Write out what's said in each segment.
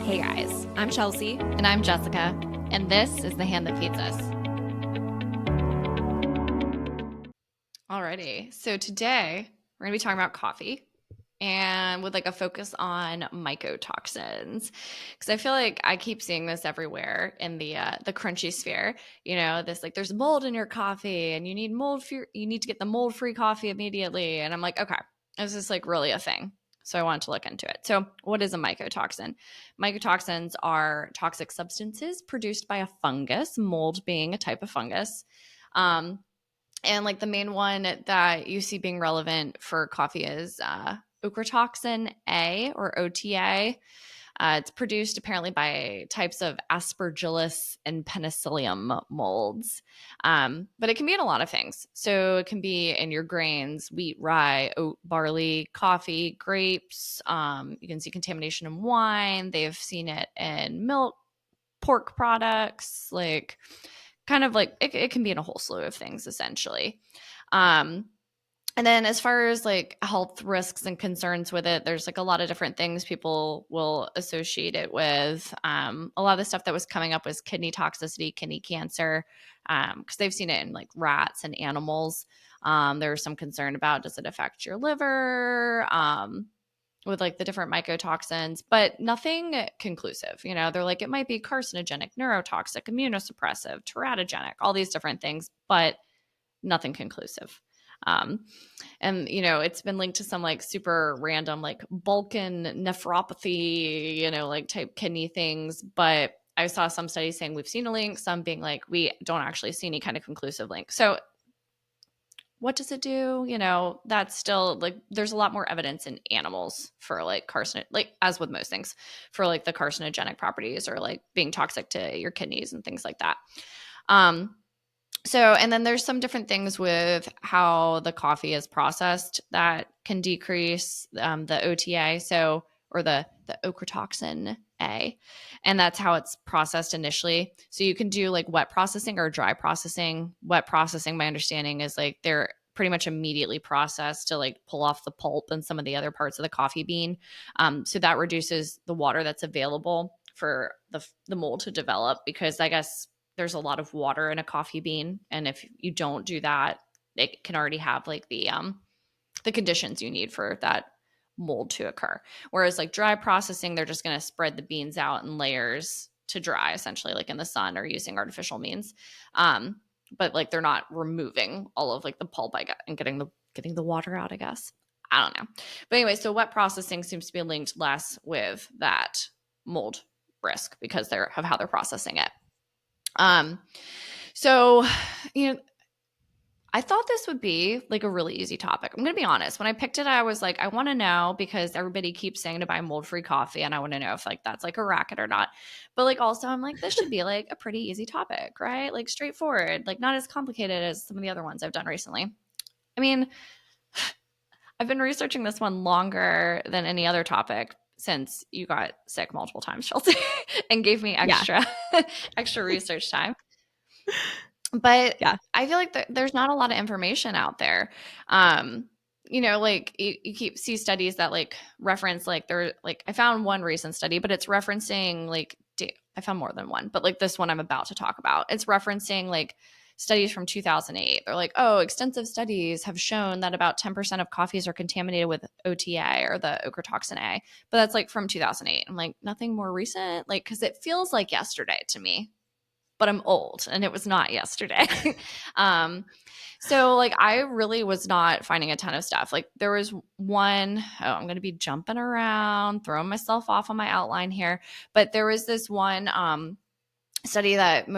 Hey guys, I'm Chelsea. And I'm Jessica, and this is The Hand That Feeds Us. Alrighty, so today we're going to be talking about coffee and with like a focus on mycotoxins, because I feel like I keep seeing this everywhere in the crunchy sphere. You know, this like there's mold in your coffee and you need you need to get the mold-free coffee immediately, and I'm like, okay, is this like really a thing? So I wanted to look into it. So what is a mycotoxin? Mycotoxins are toxic substances produced by a fungus, mold being a type of fungus. And like the main one that you see being relevant for coffee is ochratoxin A or OTA. It's produced apparently by types of Aspergillus and Penicillium molds. But it can be in a lot of things. So it can be in your grains, wheat, rye, oat, barley, coffee, grapes. You can see contamination in wine. They've seen it in milk, pork products, like kind of like it can be in a whole slew of things essentially. Um, and then as far as like health risks and concerns with it, there's like a lot of different things people will associate it with. A lot of the stuff that was coming up was kidney toxicity, kidney cancer, because they've seen it in like rats and animals. There was some concern about, does it affect your liver? With like the different mycotoxins, but nothing conclusive. You know, they're like, it might be carcinogenic, neurotoxic, immunosuppressive, teratogenic, all these different things, but nothing conclusive. Um, and, you know, it's been linked to some like super random, like Balkan nephropathy, you know, like type kidney things. But I saw some studies saying we've seen a link, some being like, we don't actually see any kind of conclusive link. So what does it do? You know, that's still like there's a lot more evidence in animals for like like as with most things, for like the carcinogenic properties or like being toxic to your kidneys and things like that. Um, so, and then there's some different things with how the coffee is processed that can decrease the OTA, so or the ochratoxin A, and that's how it's processed initially. So you can do like wet processing or dry processing. Wet processing, my understanding is like they're pretty much immediately processed to like pull off the pulp and some of the other parts of the coffee bean. So that reduces the water that's available for the mold to develop, because I guess there's a lot of water in a coffee bean, and if you don't do that, it can already have like the conditions you need for that mold to occur. Whereas like dry processing, they're just going to spread the beans out in layers to dry, essentially like in the sun or using artificial means. But like they're not removing all of like the pulp and getting the water out, I guess. I don't know. But anyway, so wet processing seems to be linked less with that mold risk because of how they're processing it. So, you know, I thought this would be like a really easy topic. I'm going to be honest. When I picked it, I was like, I want to know, because everybody keeps saying to buy mold-free coffee, and I want to know if like that's like a racket or not. But like also I'm like, this should be like a pretty easy topic, right? Like straightforward, like not as complicated as some of the other ones I've done recently. I mean, I've been researching this one longer than any other topic since you got sick multiple times, Chelsea, and gave me extra research time. But Yeah. I feel like there's not a lot of information out there. You know, like you keep see studies that like reference like there like I found one recent study, but it's referencing like I found more than one, but like this one I'm about to talk about, it's referencing like studies from 2008. They're like, oh, extensive studies have shown that about 10% of coffees are contaminated with OTA or the ochratoxin A, but that's like from 2008. I'm like, nothing more recent, like because it feels like yesterday to me, but I'm old and it was not yesterday. So like I really was not finding a ton of stuff. Like there was one, I'm going to be jumping around, throwing myself off on my outline here, but there was this one study that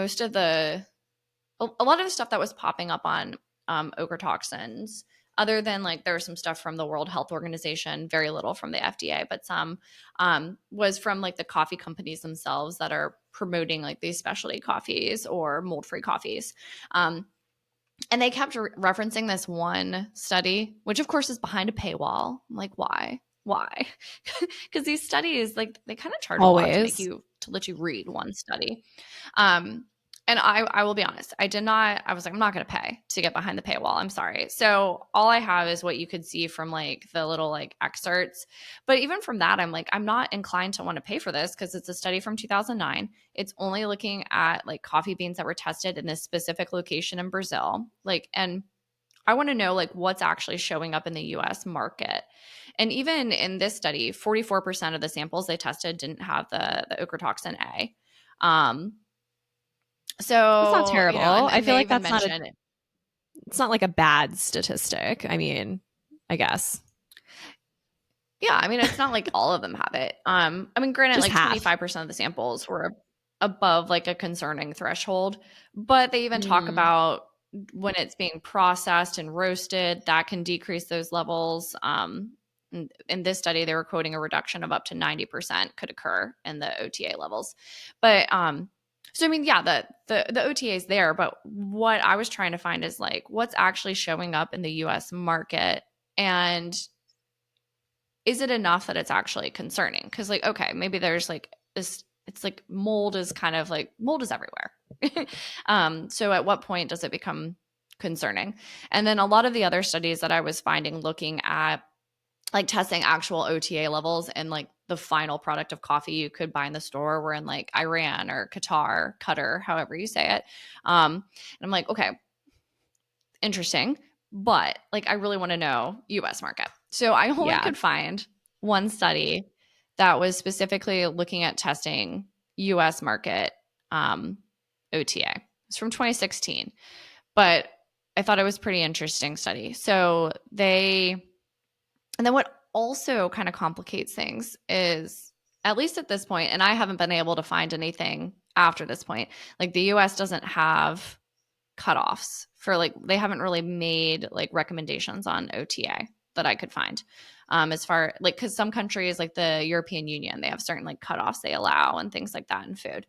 a lot of the stuff that was popping up on ochratoxins, other than like there was some stuff from the World Health Organization, very little from the FDA, but some was from like the coffee companies themselves that are promoting like these specialty coffees or mold-free coffees. And they kept referencing this one study, which of course is behind a paywall. I'm like, why? Why? Because these studies, like they kind of charge a lot Always. to let you read one study. Um, And I will be honest, I was like, I'm not going to pay to get behind the paywall. I'm sorry. So all I have is what you could see from like the little like excerpts. But even from that, I'm like, I'm not inclined to want to pay for this because it's a study from 2009. It's only looking at like coffee beans that were tested in this specific location in Brazil. Like, and I want to know like what's actually showing up in the US market. And even in this study, 44% of the samples they tested didn't have the ochratoxin A. Um, That's not so, terrible. I and feel they like even that's not mentioned, it's not like a bad statistic. I mean, I guess. yeah, I mean, it's not like all of them have it. I mean, granted, Just like half. 25% of the samples were above like a concerning threshold, but they even talk Mm. about when it's being processed and roasted, that can decrease those levels. In this study, they were quoting a reduction of up to 90% could occur in the OTA levels. But so I mean, yeah, the OTA is there, but what I was trying to find is like what's actually showing up in the US market, and is it enough that it's actually concerning? Because like, okay, maybe there's like this, it's like mold is kind of like mold is everywhere. So at what point does it become concerning? And then a lot of the other studies that I was finding looking at like testing actual OTA levels and like the final product of coffee you could buy in the store were in like Iran or Qatar, however you say it. And I'm like, okay, interesting, but like I really want to know US market. So I only Yeah. could find one study that was specifically looking at testing US market OTA. It's from 2016, but I thought it was a pretty interesting study. So and then what also kind of complicates things is, at least at this point, and I haven't been able to find anything after this point, like the US doesn't have cutoffs for like they haven't really made like recommendations on OTA that I could find. As far like because some countries like the European Union, they have certain like cutoffs they allow and things like that in food.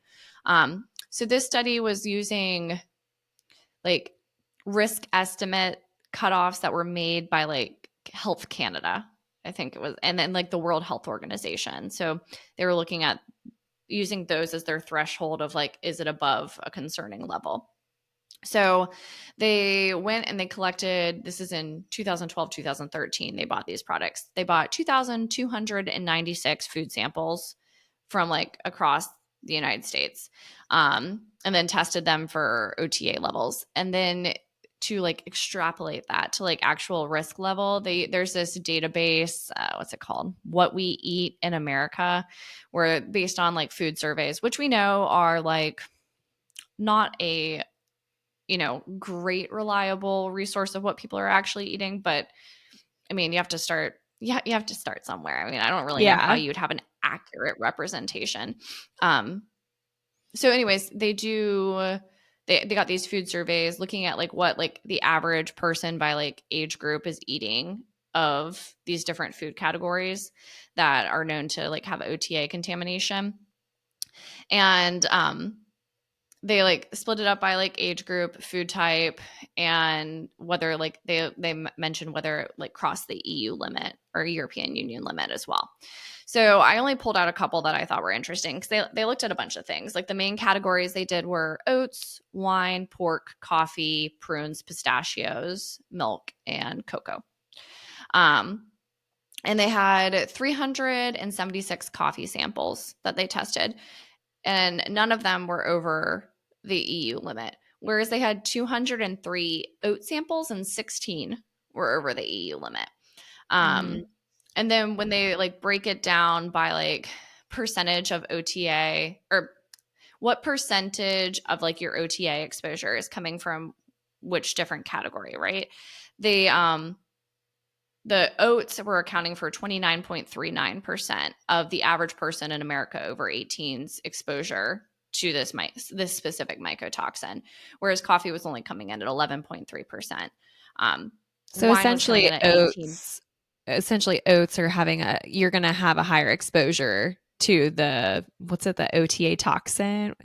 So this study was using like risk estimate cutoffs that were made by like Health Canada, I think it was, and then like the World Health Organization. So they were looking at using those as their threshold of like, is it above a concerning level? So they went and they collected, this is in 2012, 2013, they bought these products. They bought 2,296 food samples from like across the United States, and then tested them for OTA levels. And then to like extrapolate that to like actual risk level, there's this database, what's it called? What We Eat in America, where based on like food surveys, which we know are like not a great reliable resource of what people are actually eating. But I mean, you have to start, yeah, you have to start somewhere. I mean, I don't really know how Yeah. you would have an accurate representation. Um, so anyways, they got these food surveys looking at like what like the average person by like age group is eating of these different food categories that are known to like have OTA contamination. And they like split it up by like age group, food type, and whether like they mentioned whether it like crossed the EU limit or European Union limit as well. So I only pulled out a couple that I thought were interesting because they looked at a bunch of things. Like the main categories they did were oats, wine, pork, coffee, prunes, pistachios, milk, and cocoa. Um, and they had 376 coffee samples that they tested, and none of them were over the EU limit, whereas they had 203 oat samples and 16 were over the EU limit. Mm. And then when they like break it down by like percentage of OTA, or what percentage of like your OTA exposure is coming from which different category, right? They the oats were accounting for 29.39% of the average person in America over 18's exposure to this specific mycotoxin, whereas coffee was only coming in at 11.3%. So Wine was coming in at 18. essentially oats are having you're going to have a higher exposure to the OTA toxin.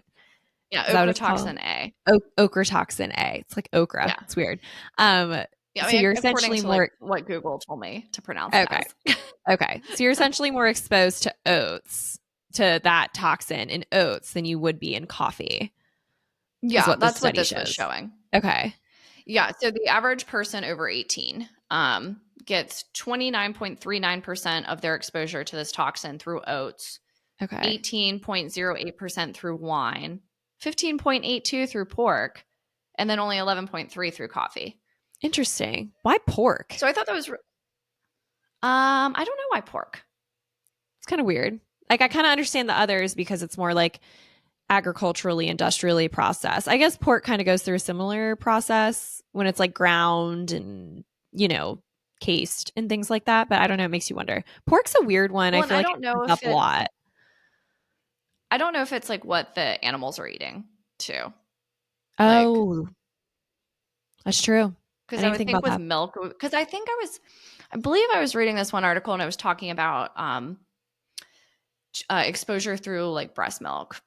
Yeah, Is that what it's called? ochratoxin A. Ochratoxin A. It's like okra. Yeah. It's weird. Um, Yeah, I so mean, you're according essentially to like more what Google told me to pronounce it okay. as. Okay. So you're essentially more exposed to oats, to that toxin in oats than you would be in coffee. is Yeah, what this that's what study this was shows. showing. Okay. Yeah, so the average person over 18 gets 29.39% of their exposure to this toxin through oats, Okay. 18.08% through wine, 15.82 through pork, and then only 11.3 through coffee. Interesting. Why pork? So I thought that was I don't know why pork. It's kind of weird. Like I kind of understand the others because it's more like agriculturally, industrially processed. I guess pork kind of goes through a similar process when it's like ground and, you know, cased and things like that. But I don't know. It makes you wonder. Pork's a weird one. I Well, and feel like it comes up a lot. I don't know if it's like what the animals are eating too. Like Oh, that's true. I because didn't I even would think think about with that. milk, because I believe I was reading this one article and it was talking about exposure through like breast milk.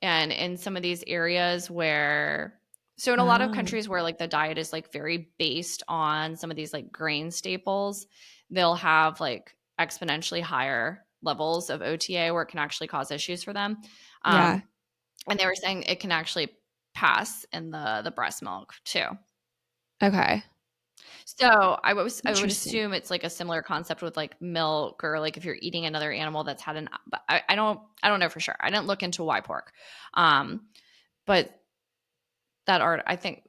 And in some of these areas where, so in a lot of Oh, countries where like the diet is like very based on some of these like grain staples, they'll have like exponentially higher levels of OTA where it can actually cause issues for them. yeah. Um, and they were saying it can actually pass in the breast milk too. Okay. So I would Interesting. assume it's like a similar concept with like milk or like if you're eating another animal that's had an but I don't know for sure. I didn't look into why pork. But that art I think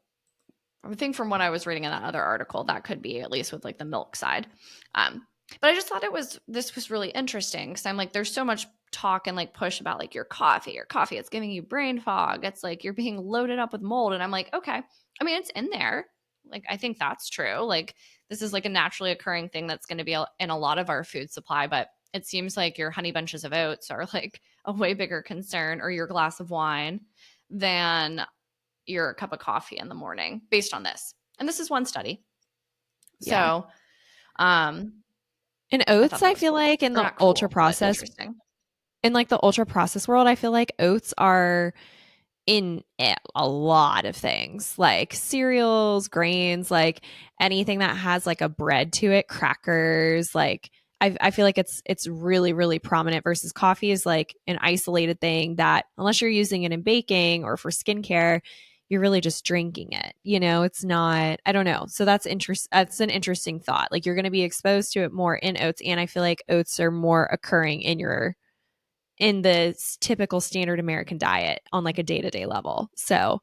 from what I was reading in that other article, that could be at least with like the milk side. But I just thought this was really interesting because I'm like, there's so much talk and like push about like your coffee, it's giving you brain fog. It's like you're being loaded up with mold. And I'm like, okay. I mean, it's in there. Like, I think that's true. Like, this is like a naturally occurring thing that's going to be in a lot of our food supply. But it seems like your honey bunches of oats are like a way bigger concern or your glass of wine than your cup of coffee in the morning based on this. And this is one study. Yeah. So And I oats, thought that I was feel cool. like Or not cool, but interesting. in like the ultra processed world, I feel like oats are in a lot of things like cereals, grains, like anything that has like a bread to it, crackers, like I feel like it's really, really prominent versus coffee is like an isolated thing that unless you're using it in baking or for skincare, you're really just drinking it. You know, it's not, I don't know. So that's an interesting thought. Like you're gonna be exposed to it more in oats, and I feel like oats are more occurring in the typical standard American diet on like a day-to-day level. So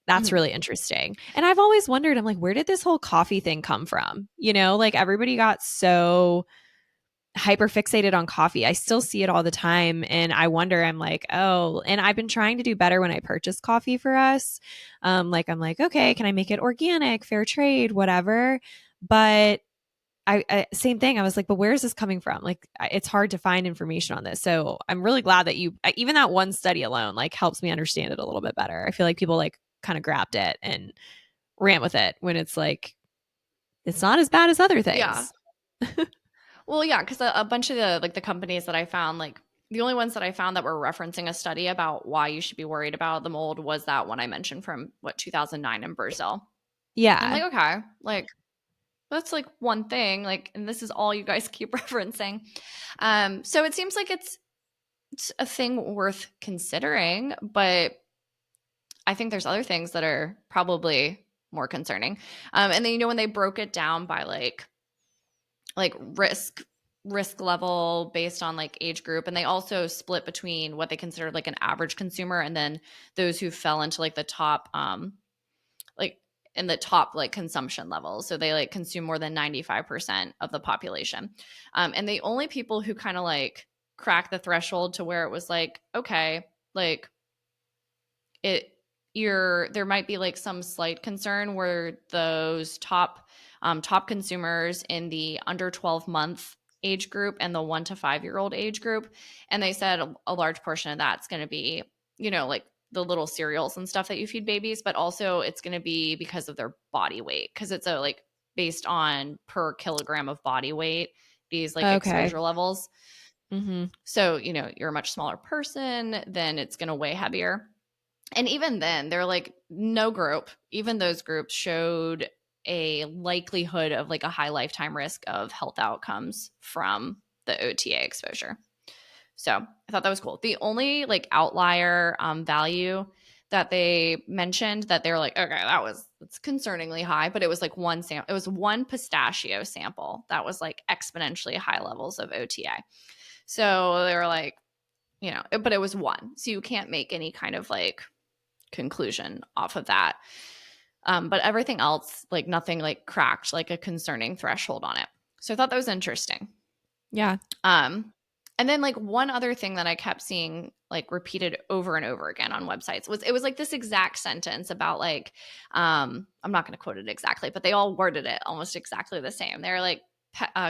that's Mhm. really interesting. And I've always wondered, I'm like, where did this whole coffee thing come from? You know, like everybody got so hyper fixated on coffee. I still see it all the time. And I wonder, I'm like, oh, and I've been trying to do better when I purchase coffee for us. Like, I'm like, okay, can I make it organic, fair trade, whatever? But I same thing. I was like, but where is this coming from? Like, it's hard to find information on this. So I'm really glad that even that one study alone, like, helps me understand it a little bit better. I feel like people like kind of grabbed it and ran with it when it's like it's not as bad as other Yeah. things. Well, yeah, because a bunch of the companies that I found, like the only ones that I found that were referencing a study about why you should be worried about the mold was that one I mentioned from 2009 in Brazil. I'm Yeah, like, okay, like that's like one thing, like, and this is all you guys keep referencing. So it seems like it's a thing worth considering, but I think there's other things that are probably more concerning. And then when they broke it down by like risk level based on like age group, and they also split between what they considered like an average consumer and then those who fell into like the top like in the top like consumption levels, so they like consume more than 95% of the population, and the only people who kind of like cracked the threshold to where it was like, okay, like it you're there might be like some slight concern where those top consumers in the under 12 month age group and the 1 to 5 year old age group. And they said a large portion of that's going to be, like the little cereals and stuff that you feed babies, but also it's going to be because of their body weight, because it's a like based on per kilogram of body weight, these like okay. exposure levels. Mm-hmm. So you're a much smaller person, then it's going to weigh heavier. And even then, they're like, no group, even those groups showed a likelihood of like a high lifetime risk of health outcomes from the OTA exposure. So I thought that was cool. The only like outlier value that they mentioned that they were like, okay, that's concerningly high, but it was like it was one pistachio sample that was like exponentially high levels of OTA. So they were like, but it was one. So you can't make any kind of like conclusion off of that. But everything else, like nothing like cracked like a concerning threshold on it. So I thought that was interesting. Yeah. Um, and then like one other thing that I kept seeing like repeated over and over again on websites was it was like this exact sentence about like I'm not going to quote it exactly, but they all worded it almost exactly the same. They're like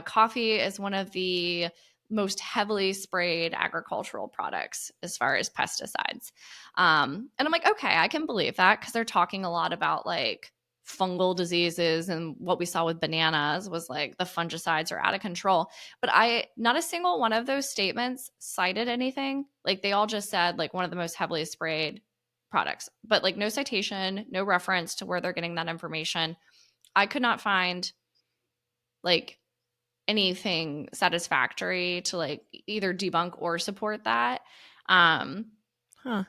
coffee is one of the most heavily sprayed agricultural products as far as pesticides. And I'm like, okay, I can believe that because they're talking a lot about like fungal diseases, and what we saw with bananas was like the fungicides are out of control. But not a single one of those statements cited anything. Like they all just said like one of the most heavily sprayed products, but like no citation, no reference to where they're getting that information. I could not find like anything satisfactory to like either debunk or support that. Um, Huh.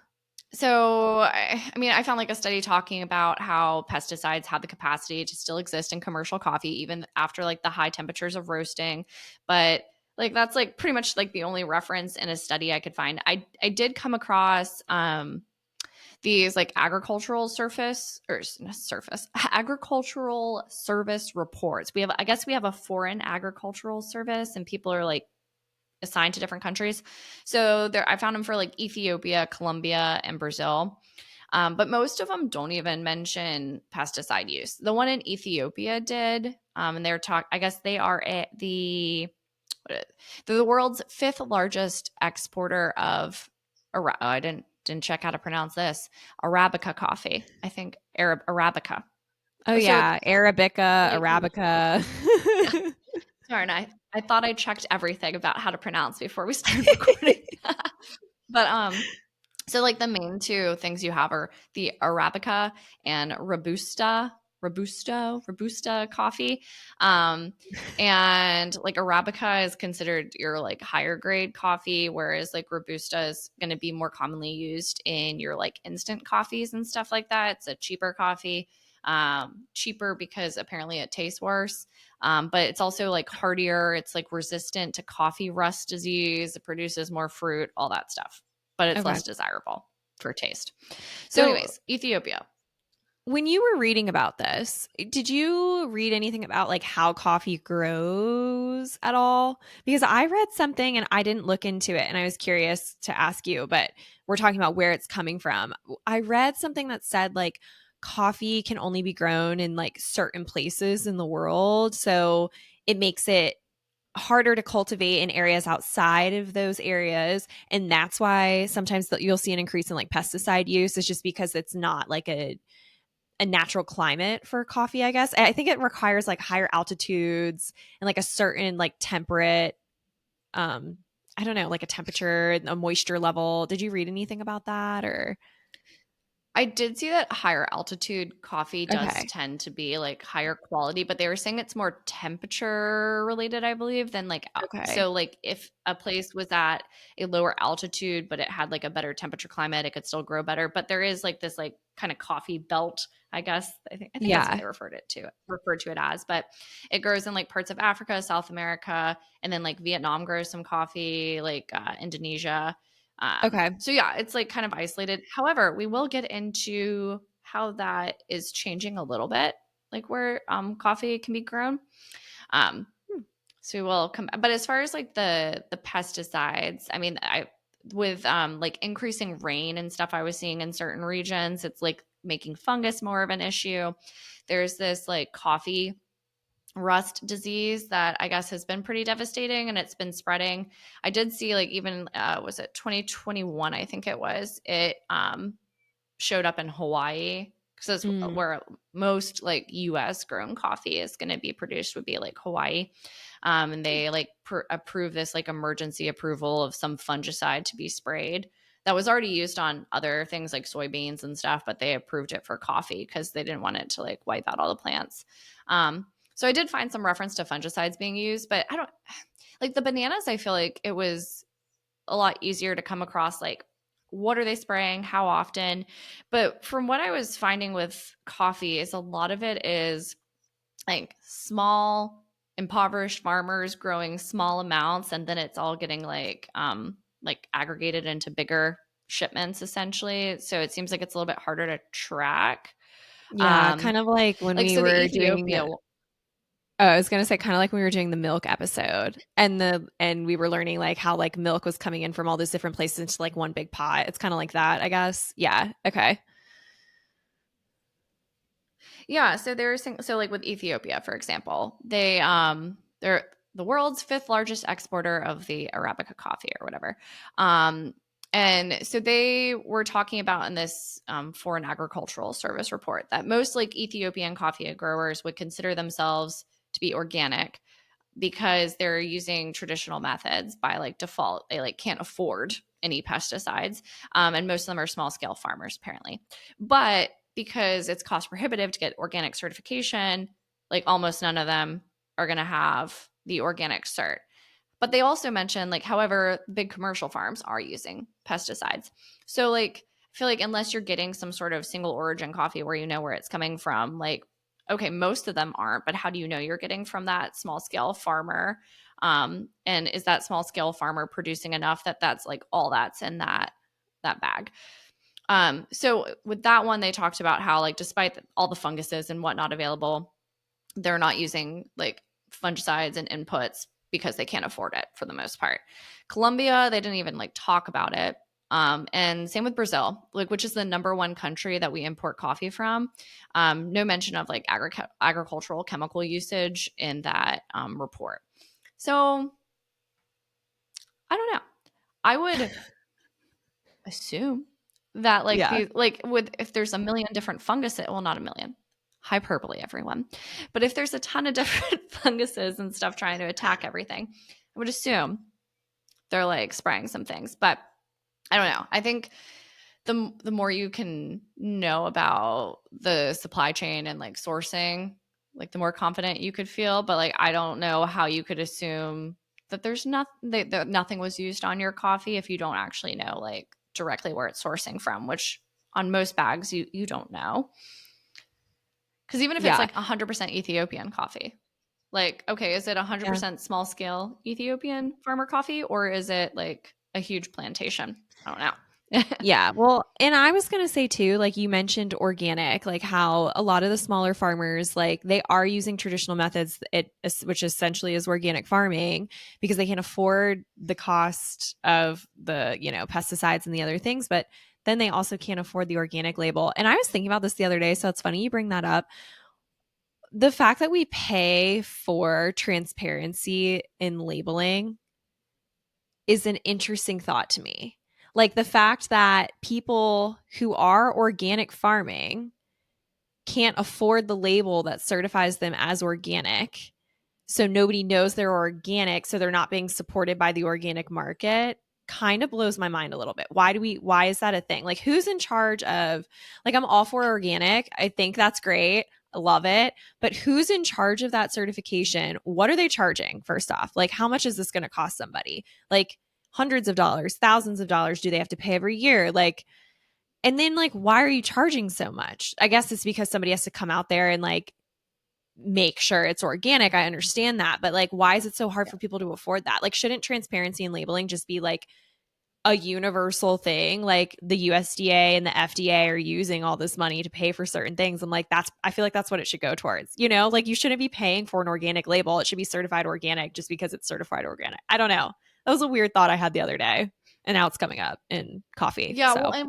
so, I mean, I found like a study talking about how pesticides have the capacity to still exist in commercial coffee, even after like the high temperatures of roasting. But like, that's like pretty much like the only reference in a study I could find. I did come across these like agricultural service reports. I guess we have a foreign agricultural service, and people are like assigned to different countries. So there, I found them for like Ethiopia, Colombia, and Brazil. But most of them don't even mention pesticide use. The one in Ethiopia did, and they're I guess they are they're the world's fifth largest exporter of. I didn't check how to pronounce this. Arabica coffee. I think Arabica. Oh So yeah, Arabica, like Arabica. yeah, sorry, and I thought I checked everything about how to pronounce before we started recording. But so like the main two things you have are the Arabica and Robusta coffee. Um and like Arabica is considered your like higher grade coffee, whereas like Robusta is going to be more commonly used in your like instant coffees and stuff like that. It's a cheaper coffee. Cheaper because apparently it tastes worse. But it's also like hardier. It's like resistant to coffee rust disease. It produces more fruit, all that stuff, but it's Okay. less desirable for taste. So, So anyways, Ethiopia. when you were reading about this, did you read anything about like how coffee grows at all? Because I read something and I didn't look into it and I was curious to ask you, but we're talking about where it's coming from. I read something that said like coffee can only be grown in like certain places in the world. So it makes it harder to cultivate in areas outside of those areas, and that's why sometimes you'll see an increase in like pesticide use is just because it's not like a natural climate for coffee, I guess. I think it requires like higher altitudes and like a certain like temperate um I don't know, like a temperature, a moisture level. Did you read anything about that or I did see that higher altitude coffee does okay. tend to be like higher quality, but they were saying it's more temperature related, I believe, than like Okay. so like if a place was at a lower altitude but it had like a better temperature climate, it could still grow better. But there is like this like kind of coffee belt, I guess. I think that's what Yeah. they referred to it as. But it grows in like parts of Africa, South America, and then like Vietnam grows some coffee, like Indonesia. Okay. So yeah, it's like kind of isolated. However, we will get into how that is changing a little bit, like where coffee can be grown. Um, Hmm. so we will come. But as far as like the pesticides, I mean, I with like increasing rain and stuff, I was seeing in certain regions, it's like making fungus more of an issue. There's this like coffee rust disease that I guess has been pretty devastating and it's been spreading. I did see like even was it 2021 I think it was. It showed up in Hawaii because that's Mm. where most like US grown coffee is going to be produced would be like Hawaii. And they like approve this like emergency approval of some fungicide to be sprayed that was already used on other things like soybeans and stuff, but they approved it for coffee because they didn't want it to like wipe out all the plants. So I did find some reference to fungicides being used, but I don't like the bananas. I feel like it was a lot easier to come across like what are they spraying, how often. But from what I was finding with coffee is a lot of it is like small impoverished farmers growing small amounts, and then it's all getting like aggregated into bigger shipments essentially. So it seems like it's a little bit harder to track. Yeah, um kind of like when like we so the were doing Ethiopia. the oh, I was gonna say kind of like when we were doing the milk episode and we were learning like how like milk was coming in from all those different places into like one big pot. It's kind of like that, I guess. Yeah. Okay. Yeah, so there's so like with Ethiopia, for example, they're the world's fifth largest exporter of the Arabica coffee or whatever. Um, and so they were talking about in this Foreign Agricultural Service report that most like Ethiopian coffee growers would consider themselves to be organic because they're using traditional methods by like default. They like can't afford any pesticides, and most of them are small scale farmers apparently. But because it's cost prohibitive to get organic certification, like almost none of them are going to have the organic cert. But they also mentioned like, however, big commercial farms are using pesticides. So like, I feel like unless you're getting some sort of single origin coffee where you know where it's coming from, like, okay, most of them aren't, but how do you know you're getting from that small scale farmer? And is that small scale farmer producing enough that that's like all that's in that bag? So with that one, they talked about how like despite all the funguses and whatnot available, they're not using like fungicides and inputs because they can't afford it for the most part. Colombia, they didn't even like talk about it. And same with Brazil, like which is the number one country that we import coffee from. No mention of like agricultural chemical usage in that report. So I don't know. I would assume that like Yeah. the like with if there's a million different funguses, well, not a million, hyperbole, everyone, but if there's a ton of different funguses and stuff trying to attack everything, I would assume they're like spraying some things. But I don't know. I think the more you can know about the supply chain and like sourcing, like the more confident you could feel. But like I don't know how you could assume that there's nothing that nothing was used on your coffee if you don't actually know like directly where it's sourcing from, which on most bags you don't know. Because even if it's Yeah. like 100% Ethiopian coffee, like, okay, is it Yeah. 100% small scale Ethiopian farmer coffee or is it like a huge plantation? I don't know. Yeah. Well, and I was going to say too, like you mentioned organic, like how a lot of the smaller farmers, like they are using traditional methods, which essentially is organic farming because they can't afford the cost of the, pesticides and the other things. But then they also can't afford the organic label. And I was thinking about this the other day. So it's funny you bring that up. The fact that we pay for transparency in labeling is an interesting thought to me. Like the fact that people who are organic farming can't afford the label that certifies them as organic. So nobody knows they're organic. So they're not being supported by the organic market kind of blows my mind a little bit. Why is that a thing? Like who's in charge of, like, I'm all for organic. I think that's great. I love it. But who's in charge of that certification? What are they charging? First off, like how much is this going to cost somebody? Like hundreds of dollars, thousands of dollars do they have to pay every year? Like, and then like why are you charging so much? I guess it's because somebody has to come out there and like make sure it's organic. I understand that. But like why is it so hard for people to afford that? Like shouldn't transparency and labeling just be like a universal thing? Like the USDA and the FDA are using all this money to pay for certain things. I'm like, I feel like that's what it should go towards. Like you shouldn't be paying for an organic label. It should be certified organic just because it's certified organic. I don't know. That was a weird thought I had the other day. And now it's coming up in coffee. Yeah, well, So and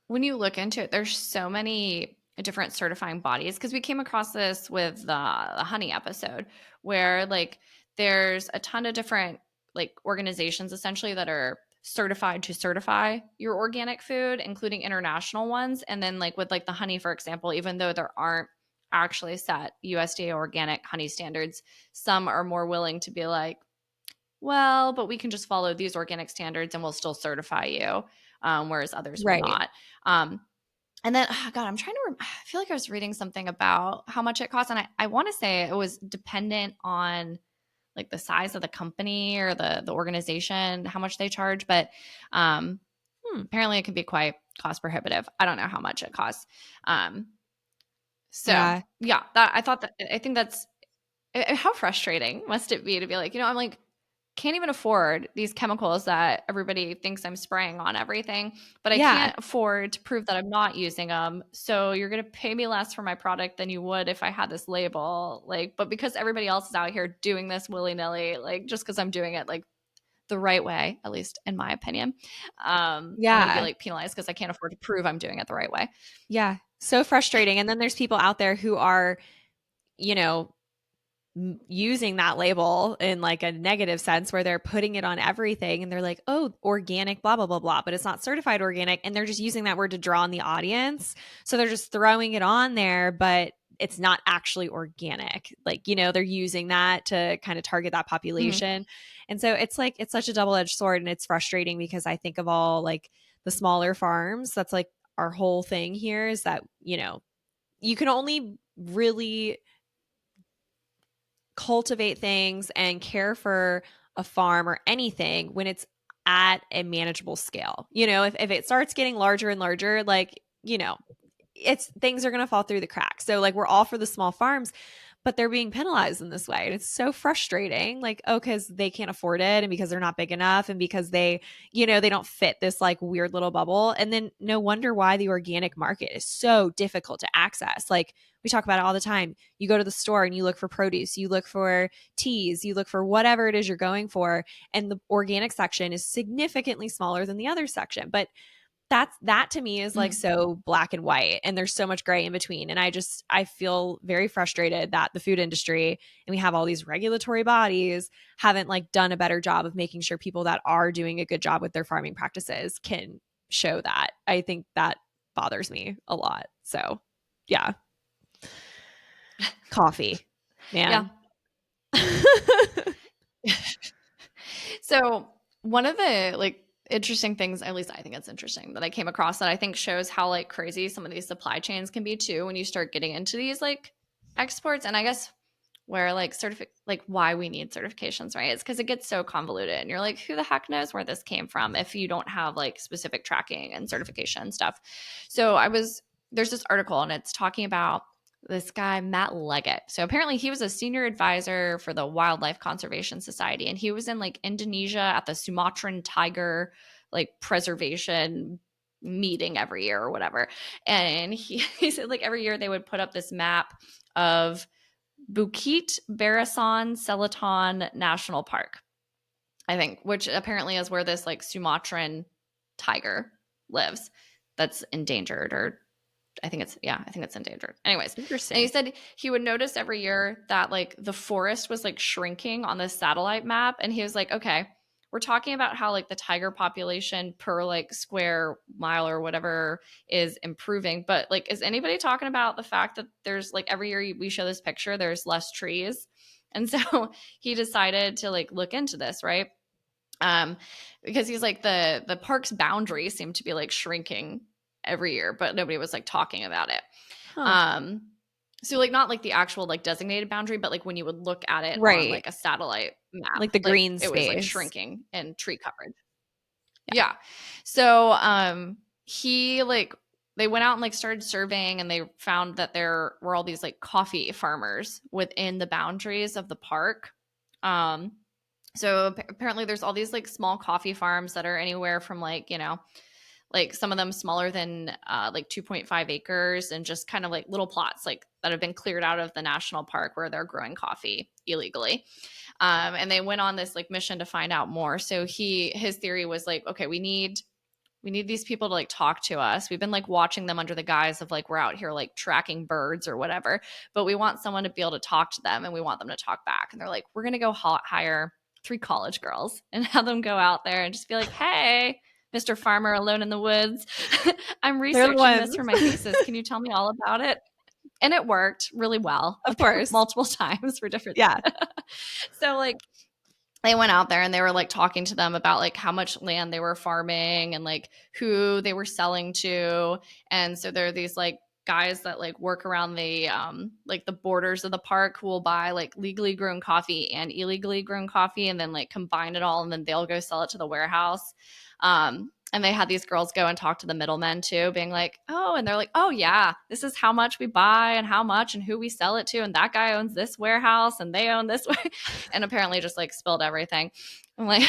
when you look into it, there's so many different certifying bodies because we came across this with the honey episode where like there's a ton of different like organizations essentially that are certified to certify your organic food, including international ones. And then like with like the honey, for example, even though there aren't actually set USDA organic honey standards, some are more willing to be like, well, but we can just follow these organic standards and we'll still certify you, whereas others will right. not. Um, and then, oh God, I'm trying to, I feel like I was reading something about how much it costs. And I want to say it was dependent on like the size of the company or the organization, how much they charge, but um, Hmm. apparently it can be quite cost prohibitive. I don't know how much it costs. Um, so Yeah. yeah, I think that's how frustrating must it be to be like, I'm like, can't even afford these chemicals that everybody thinks I'm spraying on everything, but I Yeah. can't afford to prove that I'm not using them. So you're going to pay me less for my product than you would if I had this label. Like, but because everybody else is out here doing this willy nilly, like just because I'm doing it like the right way, at least in my opinion, I'm going to be Yeah. like penalized because I can't afford to prove I'm doing it the right way. Yeah. So frustrating. And then there's people out there who are, you know, using that label in like a negative sense where they're putting it on everything and they're like, oh, organic, blah, blah, blah, blah, but it's not certified organic. And they're just using that word to draw on the audience. So they're just throwing it on there, but it's not actually organic. Like, they're using that to kind of target that Mm-hmm. population. And so it's like, it's such a double edged sword. And it's frustrating because I think of all like the smaller farms. That's like our whole thing here is that, you can only really cultivate things and care for a farm or anything when it's at a manageable scale. If it starts getting larger and larger, like, it's things are going to fall through the cracks. So like we're all for the small farms, but they're being penalized in this way. And it's so frustrating. Like, oh, because they can't afford it and because they're not big enough and because they don't fit this like weird little bubble. And then no wonder why the organic market is so difficult to access. Like we talk about it all the time. You go to the store and you look for produce, you look for teas, you look for whatever it is you're going for. And the organic section is significantly smaller than the other section. But that to me is like Mm-hmm. so black and white and there's so much gray in between, and I feel very frustrated that the food industry and we have all these regulatory bodies haven't like done a better job of making sure people that are doing a good job with their farming practices can show that. I think that bothers me a lot. So yeah, coffee, Yeah. man. So one of the like interesting things, at least I think it's interesting, that I came across that I think shows how like crazy some of these supply chains can be too when you start getting into these like exports. And I guess where like like why we need certifications, right? It's because it gets so convoluted and you're like, who the heck knows where this came from if you don't have like specific tracking and certification stuff. So there's this article and it's talking about this guy, Matt Leggett. So apparently he was a senior advisor for the Wildlife Conservation Society. And he was in like Indonesia at the Sumatran tiger like preservation meeting every year or whatever. And he said like every year they would put up this map of Bukit Barisan Selatan National Park, I think, which apparently is where this like Sumatran tiger lives that's endangered, or I think it's endangered. Anyways, and he Interesting. said he would notice every year that like the forest was like shrinking on this satellite map. And he was like, okay, we're talking about how like the tiger population per like square mile or whatever is improving. But like, is anybody talking about the fact that there's like every year we show this picture, there's less trees? And so he decided to like look into this, right? um because he's like the park's boundaries seem to be like shrinking every year, but nobody was like talking about it. Huh. um so like not like the actual like designated boundary, but like when you would look at it on Right. like a satellite map, Like the like green it was like space. shrinking in tree coverage. Yeah. Yeah. So he like they went out and like started surveying and they found that there were all these like coffee farmers within the boundaries of the park. um so apparently there's all these like small coffee farms that are anywhere from like, like some of them smaller than like 2.5 acres and just kind of like little plots like that have been cleared out of the national park where they're growing coffee illegally. And they went on this like mission to find out more. So his theory was like, okay, we need these people to like talk to us. We've been like watching them under the guise of like we're out here like tracking birds or whatever, but we want someone to be able to talk to them and we want them to talk back. And they're like, we're going to go hire 3 college girls and have them go out there and just be like, hey, Mr. Farmer alone in the woods, I'm They're the researching this ones. for my thesis. Can you tell me all about it? And it worked really well, Of course. multiple times for different. Yeah. So like they went out there and they were like talking to them about like how much land they were farming and like who they were selling to. And so there are these like guys that like work around the borders of the park who will buy like legally grown coffee and illegally grown coffee and then like combine it all, and then they'll go sell it to the warehouse. And they had these girls go and talk to the middlemen too, being like, oh, and they're like, oh yeah, this is how much we buy and how much and who we sell it to, and that guy owns this warehouse and they own this way, and apparently just like spilled everything. I'm like,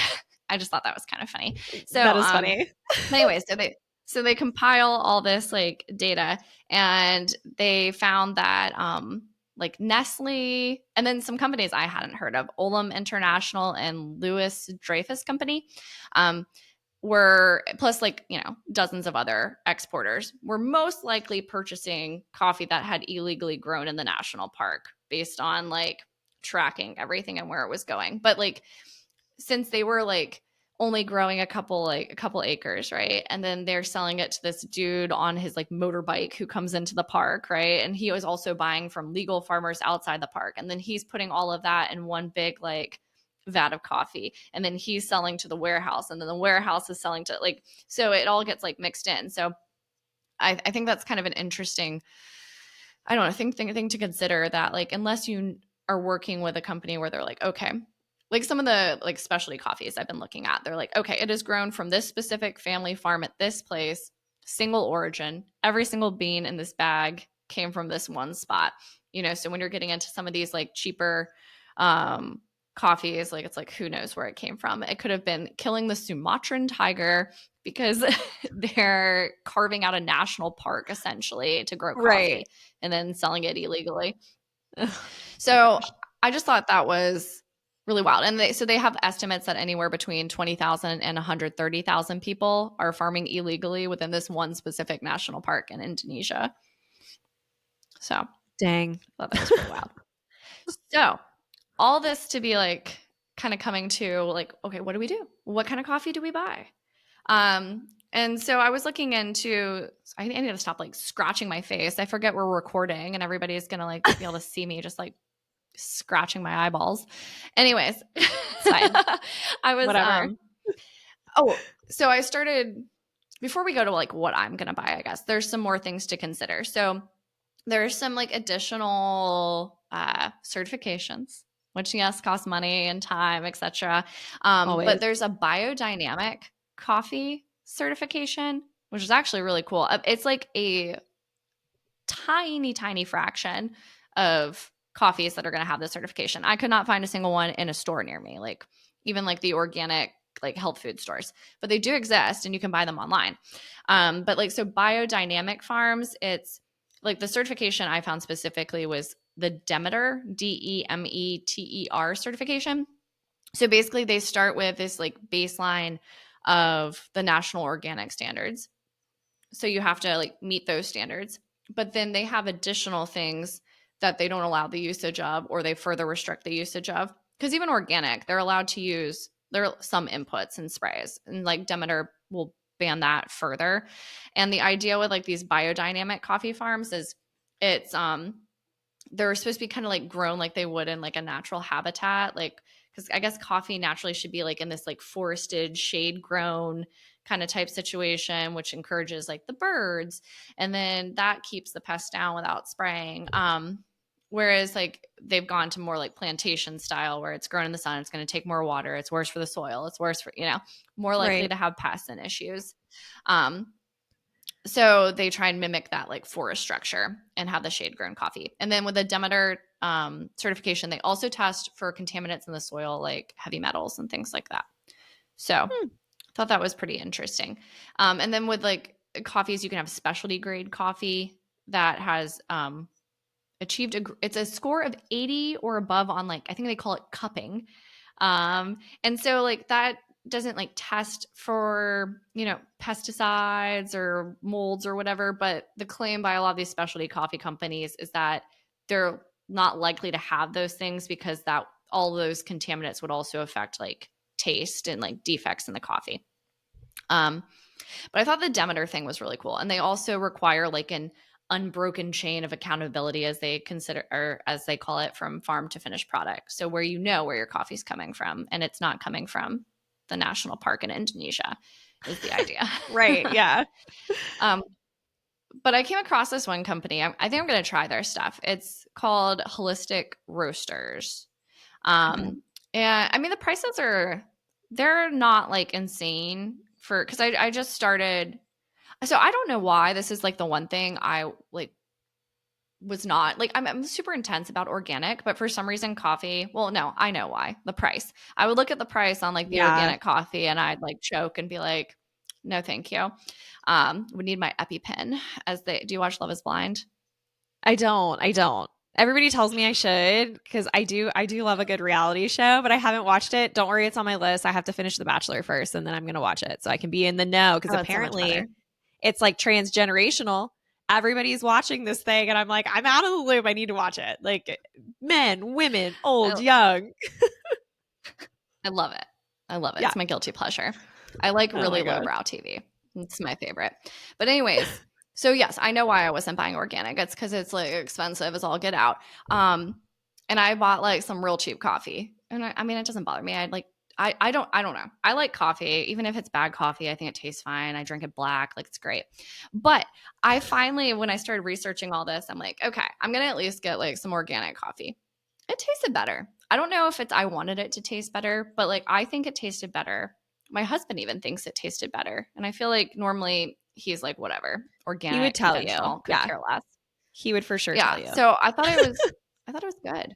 I just thought that was kind of funny. So That is funny. anyways, so they compile all this like data, and they found that like Nestle and then some companies I hadn't heard of, Olam International and Louis Dreyfus Company, um, were plus like dozens of other exporters were most likely purchasing coffee that had illegally grown in the national park based on like tracking everything and where it was going. But like since they were like only growing a couple acres, right? And then they're selling it to this dude on his like motorbike who comes into the park, right? And he was also buying from legal farmers outside the park. And then he's putting all of that in one big like vat of coffee. And then he's selling to the warehouse. And then the warehouse is selling to like, so it all gets like mixed in. So I think that's kind of an interesting, I don't know, thing to consider, that like unless you are working with a company where they're like, okay, like some of the like specialty coffees I've been looking at, they're like, okay, it is grown from this specific family farm at this place, single origin. Every single bean in this bag came from this one spot. So when you're getting into some of these like cheaper um coffees, like it's like who knows where it came from. It could have been killing the Sumatran tiger because they're carving out a national park essentially to grow Right. coffee and then selling it illegally. Oh my So gosh. I just thought that was really wild. And they have estimates that anywhere between 20,000 and 130,000 people are farming illegally within this one specific national park in Indonesia. So I Dang. thought that was pretty wild. So all this to be like kind of coming to like, okay, what do we do? What kind of coffee do we buy? And so I was looking into, I need to stop like scratching my face. I forget we're recording and everybody's going to like be able to see me just like scratching my eyeballs. Anyways, It's fine. I was, Whatever. oh, so I started, before we go to like what I'm going to buy, I guess there's some more things to consider. So there's some like additional certifications, which yes, cost money and time, etc. But Always. there's a biodynamic coffee certification, which is actually really cool. It's like a tiny, tiny fraction of coffees that are going to have this certification. I could not find a single one in a store near me, like even like the organic like health food stores, but they do exist and you can buy them online. But like, so biodynamic farms, it's like the certification I found specifically was the Demeter, Demeter certification. So basically they start with this like baseline of the national organic standards. So you have to like meet those standards. But then they have additional things that they don't allow the usage of, or they further restrict the usage of. Because even organic, they're allowed to use, there are some inputs and sprays. And like Demeter will ban that further. And the idea with like these biodynamic coffee farms is it's they're supposed to be kind of like grown like they would in like a natural habitat, like because I guess coffee naturally should be like in this like forested, shade grown kind of type situation, which encourages like the birds, and then that keeps the pests down without spraying. Whereas like they've gone to more like plantation style where it's grown in the sun, it's going to take more water, it's worse for the soil, it's worse for more likely Right. to have pests and issues. Um, so they try and mimic that like forest structure and have the shade grown coffee. And then with the Demeter certification, they also test for contaminants in the soil, like heavy metals and things like that. So I Hmm. thought that was pretty interesting. And then with like coffees, you can have specialty grade coffee that has achieved it's a score of 80 or above on like, I think they call it cupping. And so like that doesn't like test for, pesticides or molds or whatever, but the claim by a lot of these specialty coffee companies is that they're not likely to have those things because that all those contaminants would also affect like taste and like defects in the coffee. Um, but I thought the Demeter thing was really cool. And they also require like an unbroken chain of accountability, as they consider, or as they call it, from farm to finished product. So where you know where your coffee's coming from and it's not coming from the national park in Indonesia is the idea. Right. Yeah. um, But I came across this one company. I think I'm going to try their stuff. It's called Holistic Roasters. Okay. And I mean, the prices are, they're not like insane for, because I just started. So I don't know why this is like the one thing I like was not like I'm super intense about organic, but for some reason coffee, well, no, I know why. The price. I would look at the price on like the Yeah. organic coffee and I'd like choke and be like, no, thank you. Would need my EpiPen as they do you watch Love is Blind? I don't. I don't. Everybody tells me I should because I do love a good reality show, but I haven't watched it. Don't worry, it's on my list. I have to finish The Bachelor first and then I'm going to watch it so I can be in the know because Oh, it's so much apparently better. it's like transgenerational. Everybody's watching this thing and I'm like, I'm out of the loop. I need to watch it. Like men, women, old, I, young. I love it. I love it. Yeah. It's my guilty pleasure. I like Oh my really god. lowbrow TV. It's my favorite. But anyways, so yes, I know why I wasn't buying organic. It's because it's like expensive as all get out. And I bought like some real cheap coffee. And I mean, it doesn't bother me. I don't know. I like coffee, even if it's bad coffee. I think it tastes fine. I drink it black, like it's great. But I finally, when I started researching all this, I'm like, okay, I'm gonna at least get like some organic coffee. It tasted better. I don't know if it's I wanted it to taste better, but like I think it tasted better. My husband even thinks it tasted better. And I feel like normally he's like, whatever, He would organic, tell you. conventional, could Yeah. care less. He would for sure tell Yeah. you. So I thought it was good.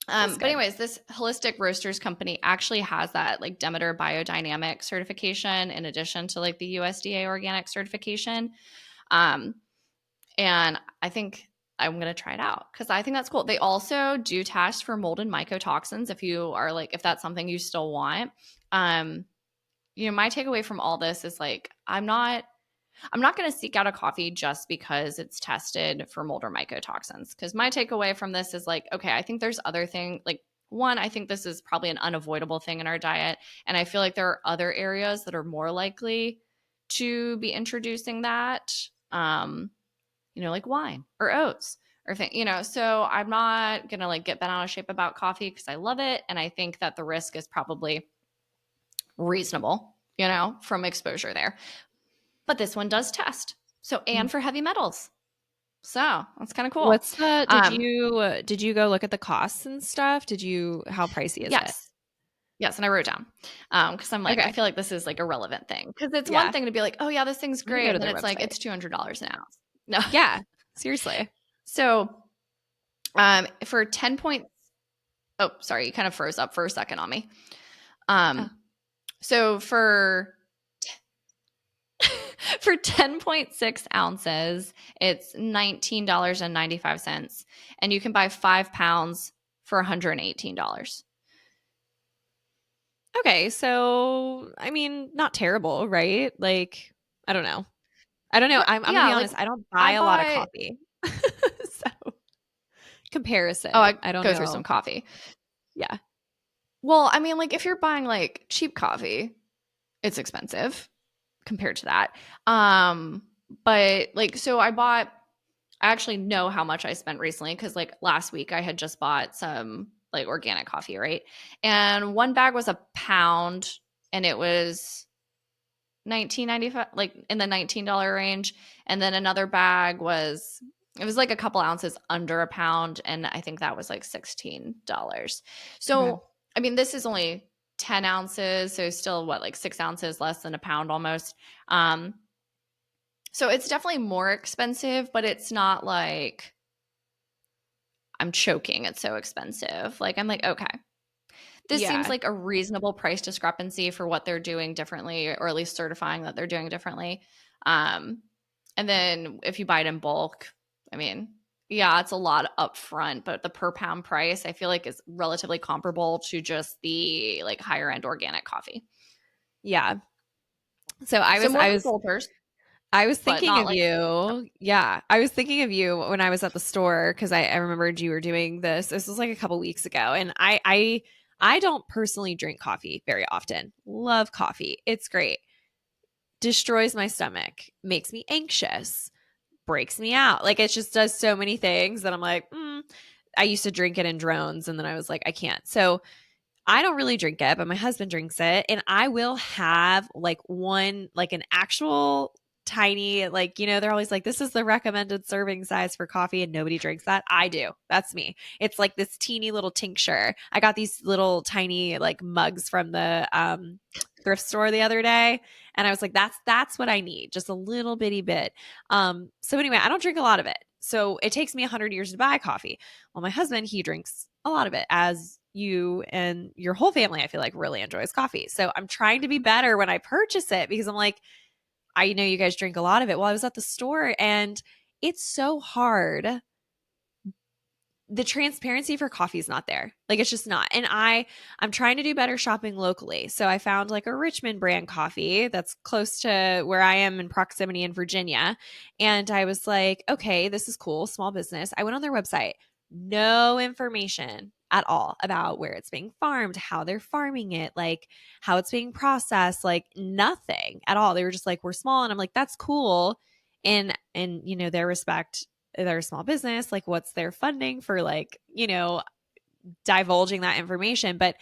That's But good. anyways, this holistic roasters company actually has that like Demeter biodynamic certification in addition to like the USDA organic certification. Um, and I think I'm going to try it out because I think that's cool. They also do test for mold and mycotoxins if you are like, if that's something you still want. Um, my takeaway from all this is like, I'm not going to seek out a coffee just because it's tested for mold or mycotoxins. Because my takeaway from this is like, okay, I think there's other things. Like, one, I think this is probably an unavoidable thing in our diet. And I feel like there are other areas that are more likely to be introducing that, like wine or oats or thing. So I'm not going to like get bent out of shape about coffee because I love it. And I think that the risk is probably reasonable, from exposure there. But this one does test. So, and for heavy metals. So that's kind of cool. What's the Um, did you go look at the costs and stuff? How pricey is it? yes. Yes. And I wrote down because I'm like, I Okay. feel like this is like a relevant thing because it's one Yeah. thing to be like, oh, yeah, this thing's I'm gonna great. go to And then their it's like, website. it's $200 an ounce. No. Yeah. Seriously. So, for 10 points, oh, sorry, you kind of froze up for a second on me. Oh. So for 10.6 ounces, it's $19.95. And you can buy 5 pounds for $118. Okay, so I mean, not terrible, right? Like, I don't know. I don't know. I'm gonna Yeah, be like honest, I don't I buy a lot of bought, coffee. So comparison. oh, I I don't go through some know. coffee. Yeah. Well, I mean, like if you're buying like cheap coffee, it's expensive compared to that. But like, so I actually know how much I spent recently because like last week I had just bought some like organic coffee, right? And one bag was a pound and it was 19.95, like in the $19 range. And then another bag it was like a couple ounces under a pound. And I think that was like $16. Okay. So, I mean, this is only 10 ounces. So still what, like 6 ounces less than a pound almost. Um, so it's definitely more expensive, but it's not like I'm choking. It's so expensive. Like, I'm like, okay, this seems Yeah. like a reasonable price discrepancy for what they're doing differently, or at least certifying that they're doing differently. Um, and then if you buy it in bulk, I mean, yeah, it's a lot up front, but the per pound price I feel like is relatively comparable to just the like higher end organic coffee. Yeah. So I So was more I for was filters, I was but thinking not of like you. Yeah. I was thinking of you when I was at the store because I remembered you were doing this. This was like a couple weeks ago. And I don't personally drink coffee very often. Love coffee. It's great. Destroys my stomach, makes me anxious, breaks me out. Like it just does so many things that I'm like, I used to drink it in drones and then I was like, I can't. So I don't really drink it, but my husband drinks it. And I will have like one, like an actual tiny, like, they're always like, this is the recommended serving size for coffee and nobody drinks that. I do. That's me. It's like this teeny little tincture. I got these little tiny like mugs from the thrift store the other day. And I was like, that's what I need. Just a little bitty bit. So anyway, I don't drink a lot of it. So it takes me 100 years to buy coffee. Well, my husband, he drinks a lot of it, as you and your whole family, I feel like, really enjoys coffee. So I'm trying to be better when I purchase it, because I'm like, I know you guys drink a lot of it. Well, I was at the store and it's so hard. The transparency for coffee is not there. Like, it's just not. And I'm trying to do better shopping locally. So I found like a Richmond brand coffee that's close to where I am in proximity in Virginia. And I was like, okay, this is cool, small business. I went on their website. No information at all about where it's being farmed, how they're farming it, like how it's being processed, like nothing at all. They were just like, we're small. And I'm like, that's cool. And their respect, they're a small business, like what's their funding for, like, divulging that information. But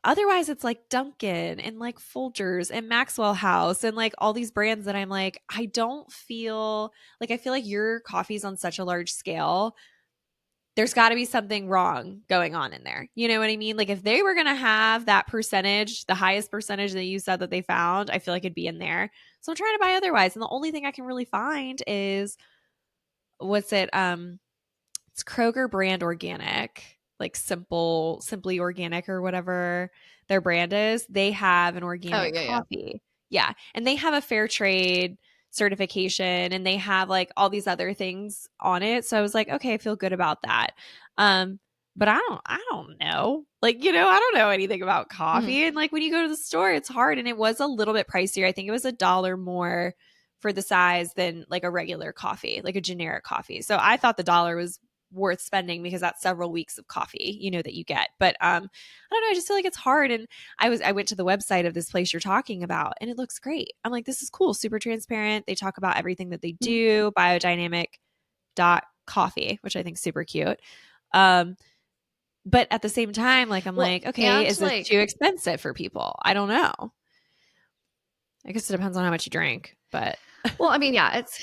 otherwise it's like Dunkin' and like Folgers and Maxwell House and like all these brands that I'm like, I don't feel like, I feel like your coffee's on such a large scale. There's got to be something wrong going on in there. You know what I mean? Like, if they were going to have that percentage, the highest percentage that you said that they found, I feel like it'd be in there. So I'm trying to buy otherwise. And the only thing I can really find is, what's it? It's Kroger brand organic, like simply organic or whatever their brand is. They have an Oh, organic yeah, yeah. coffee. Yeah. And they have a fair trade certification and they have like all these other things on it. So I was like, okay, I feel good about that. Um, but I don't know. Like, I don't know anything about Mhm. coffee. And like when you go to the store, it's hard. And it was a little bit pricier. I think it was $1 more for the size than like a regular coffee, like a generic coffee. So I thought the dollar was worth spending because that's several weeks of coffee, that you get. But I don't know, I just feel like it's hard. And I went to the website of this place you're talking about and it looks great. I'm like, this is cool, super transparent. They talk about everything that they Mhm. do, biodynamic dot coffee, which I think is super cute. Um, but at the same time, like, I'm Well, like, okay, and is this too expensive for people? I don't know. I guess it depends on how much you drink, but I mean, yeah, it's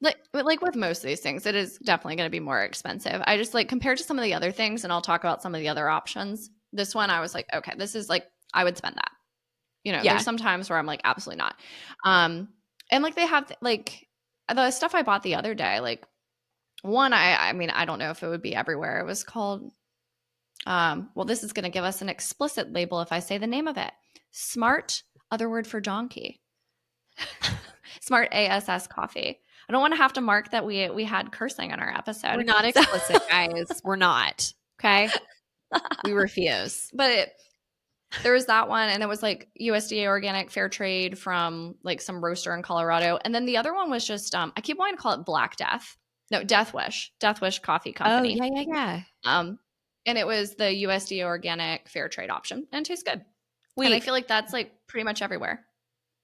like with most of these things, it is definitely going to be more expensive. I just like compared to some of the other things, and I'll talk about some of the other options. This one, I was like, okay, this is like I would spend that. There's yeah. some times where I'm like, absolutely not. Um, and like they have like the stuff I bought the other day, like one, I mean, I don't know if it would be everywhere. It was called, well, this is going to give us an explicit label if I say the name of it. Smart, other word for donkey. Smart ASS coffee. I don't want to have to mark that we had cursing in our We're episode. not So, explicit, guys. We're not. Okay. We refuse. but there was that one, and it was like USDA organic fair trade from like some roaster in Colorado. And then the other one was just I keep wanting to call it Black Death. No, Death Wish Coffee Oh, Company. yeah, yeah, yeah. Um, and it was the USDA organic fair trade option, and it tastes good. And I Wait, feel like that's like pretty much everywhere.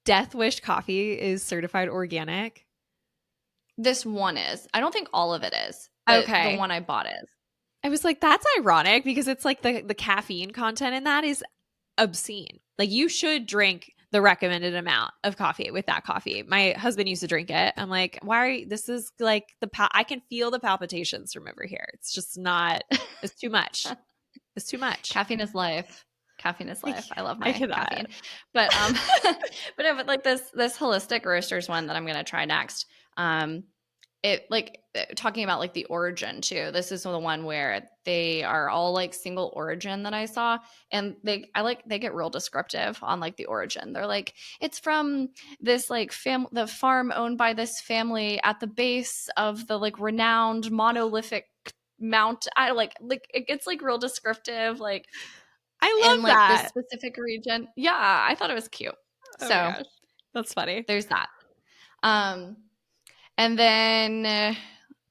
Death Wish coffee is certified organic? This one is. I don't think all of it is, but the Okay. one I bought is. I was like, that's ironic because it's like the caffeine content in that is obscene. Like, you should drink the recommended amount of coffee with that coffee. My husband used to drink it. I'm like, why are you, this is like I can feel the palpitations from over here. It's just not, it's too much. It's too much. Caffeine is life. Caffeine is I, life. I love I my cannot. caffeine. But but no, but like this holistic roasters one that I'm gonna try next. It like talking about like the origin too. This is the one where they are all like single origin that I saw, and they get real descriptive on like the origin. They're like, it's from this like the farm owned by this family at the base of the like renowned monolithic mount. I like it gets like real descriptive, like I in love like this that. specific region. Yeah, I thought it was cute. Oh my So gosh. That's funny. there's that. Um, and then let's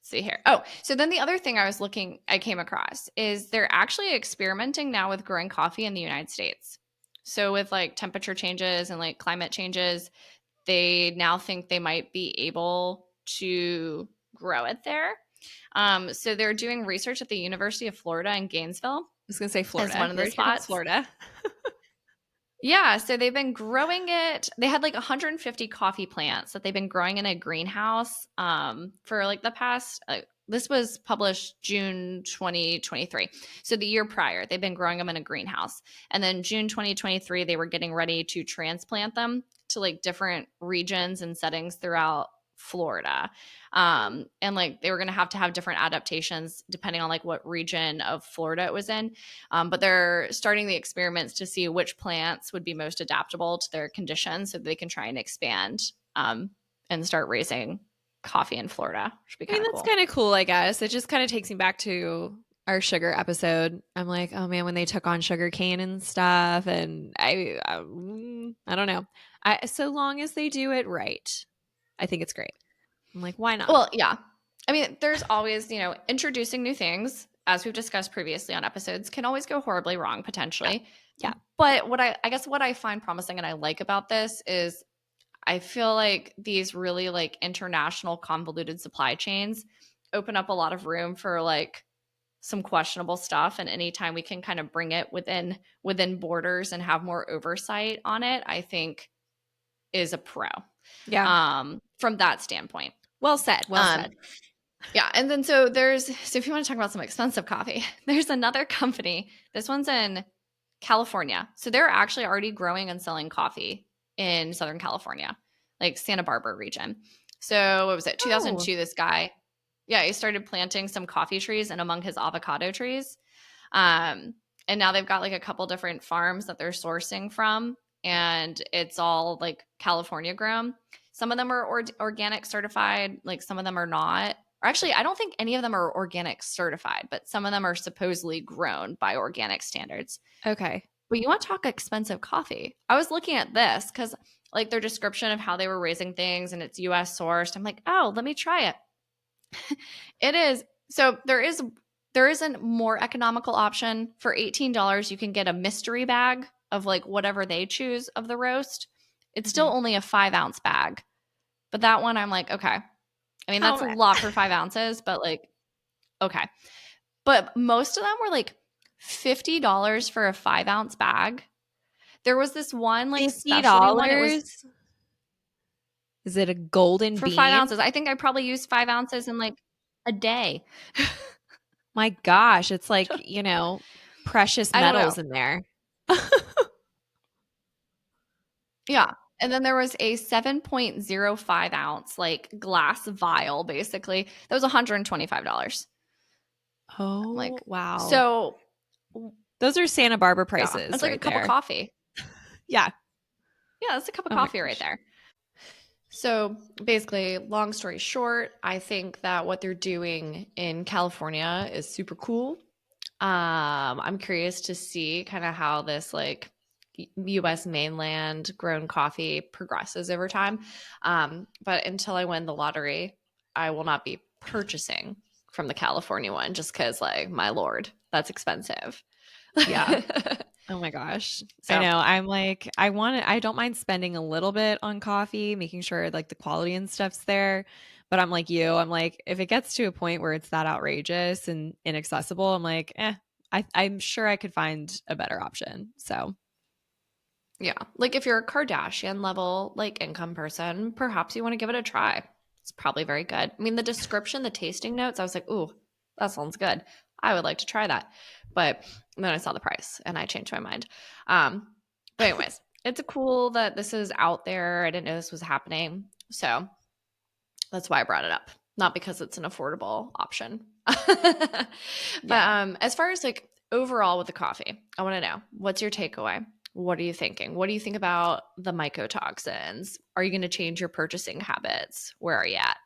see here. Oh, so then the other thing I came across is they're actually experimenting now with growing coffee in the United States. So with like temperature changes and like climate changes, they now think they might be able to grow it there. So they're doing research at the University of Florida in Gainesville I was gonna say as Florida. one of the Weird here comes spots. Florida. Yeah, so they've been growing it. They had like 150 coffee plants that they've been growing in a greenhouse for like the past. This was published June 2023. So the year prior, they've been growing them in a greenhouse. And then June 2023, they were getting ready to transplant them to like different regions and settings throughout Florida. And like they were going to have different adaptations depending on like what region of Florida it was in. But they're starting the experiments to see which plants would be most adaptable to their conditions so they can try and expand and start raising coffee in Florida, which would be I mean, kind of that's cool. kind of cool, I guess. It just kind of takes me back to our sugar episode. I'm like, oh man, when they took on sugar cane and stuff, and I don't know. So long as they do it right, I think it's great. I'm like, why not? Well, yeah. I mean, there's always, introducing new things, as we've discussed previously on episodes, can always go horribly wrong Yeah, potentially. yeah, But I guess what I find promising and I like about this is I feel like these really like international convoluted supply chains open up a lot of room for like some questionable stuff, and anytime we can kind of bring it within borders and have more oversight on it, I think is a pro yeah. from that standpoint. Well said. Well Um, said. yeah, and then so if you want to talk about some expensive coffee, there's another company. This one's in California. So they're actually already growing and selling coffee in Southern California, like Santa Barbara region. So what was it? Oh, 2002 this guy, yeah, he started planting some coffee trees and among his avocado trees. Um and now they've got like a couple different farms that they're sourcing from, and it's all like California grown. Some of them are organic certified, like some of them are not. Or actually, I don't think any of them are organic certified, but some of them are supposedly grown by organic standards. okay. But you want to talk expensive coffee? I was looking at this because, like, their description of how they were raising things and it's US sourced. I'm like, oh, let me try it. It is. So there is a more economical option. For $18, you can get a mystery bag of like whatever they choose of the roast. It's still Okay. only a 5-ounce bag. But that one, I'm like, okay. I mean, How that's a lot for 5 ounces, but like, okay. But most of them were like $50 for a 5-ounce bag. There was this one like $50? specialty one. It was Is it a golden for 5 ounces. bean? I think I probably used 5 ounces in like a day. My gosh, it's like, precious I don't know. metals in there. Yeah. And then there was a 7.05 ounce like glass vial, basically. That was $125. Oh, Like, wow. so Those are Santa Barbara yeah, prices that's like a right cup of there. coffee. Yeah. Yeah, that's a cup of Oh my coffee right gosh. there. So basically, long story short, I think that what they're doing in California is super cool. I'm curious to see kind of how this like US mainland grown coffee progresses over time. But until I win the lottery, I will not be purchasing from the California one just because, like, my lord, that's expensive. Yeah. Oh my gosh. I So, know. I'm like, I don't mind spending a little bit on coffee, making sure like the quality and stuff's there. But I'm like you, I'm like, if it gets to a point where it's that outrageous and inaccessible, I'm like, I'm sure I could find a better option. So yeah, like if you're a Kardashian level like income person, perhaps you want to give it a try. It's probably very good. I mean, the description, the tasting notes, I was like, ooh, that sounds good. I would like to try that. But then I saw the price and I changed my mind. But anyways, it's cool that this is out there. I didn't know this was happening. So that's why I brought it up. Not because it's an affordable option. But yeah. as far as like overall with the coffee, I want to know, what's your takeaway? What are you thinking? What do you think about the mycotoxins? Are you going to change your purchasing habits? Where are you at?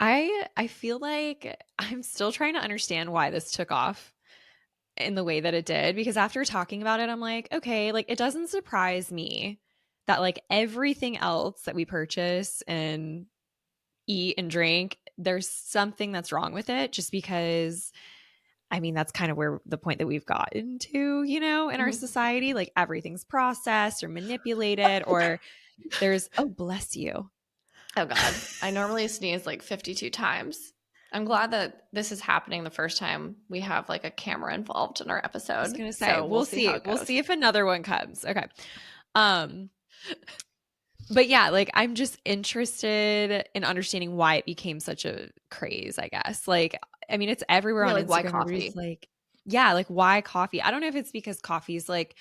I feel like I'm still trying to understand why this took off in the way that it did, because after talking about it, I'm like, okay, like it doesn't surprise me that like everything else that we purchase and eat and drink, there's something that's wrong with it, just because I mean, that's kind of where the point that we've gotten to, in our Mhm. society. Like everything's processed or manipulated, or oh, bless you. Oh God, I normally sneeze like 52 times. I'm glad that this is happening the first time we have like a camera involved in our I was episode. gonna say, So we'll we'll see how see. it We'll goes. see if another one comes. Okay. Um, but yeah, like I'm just interested in understanding why it became such a craze, I guess. Like, I mean, it's everywhere Yeah, on like why Instagram. Everybody's coffee? like, yeah, like why coffee? I don't know if it's because coffee is like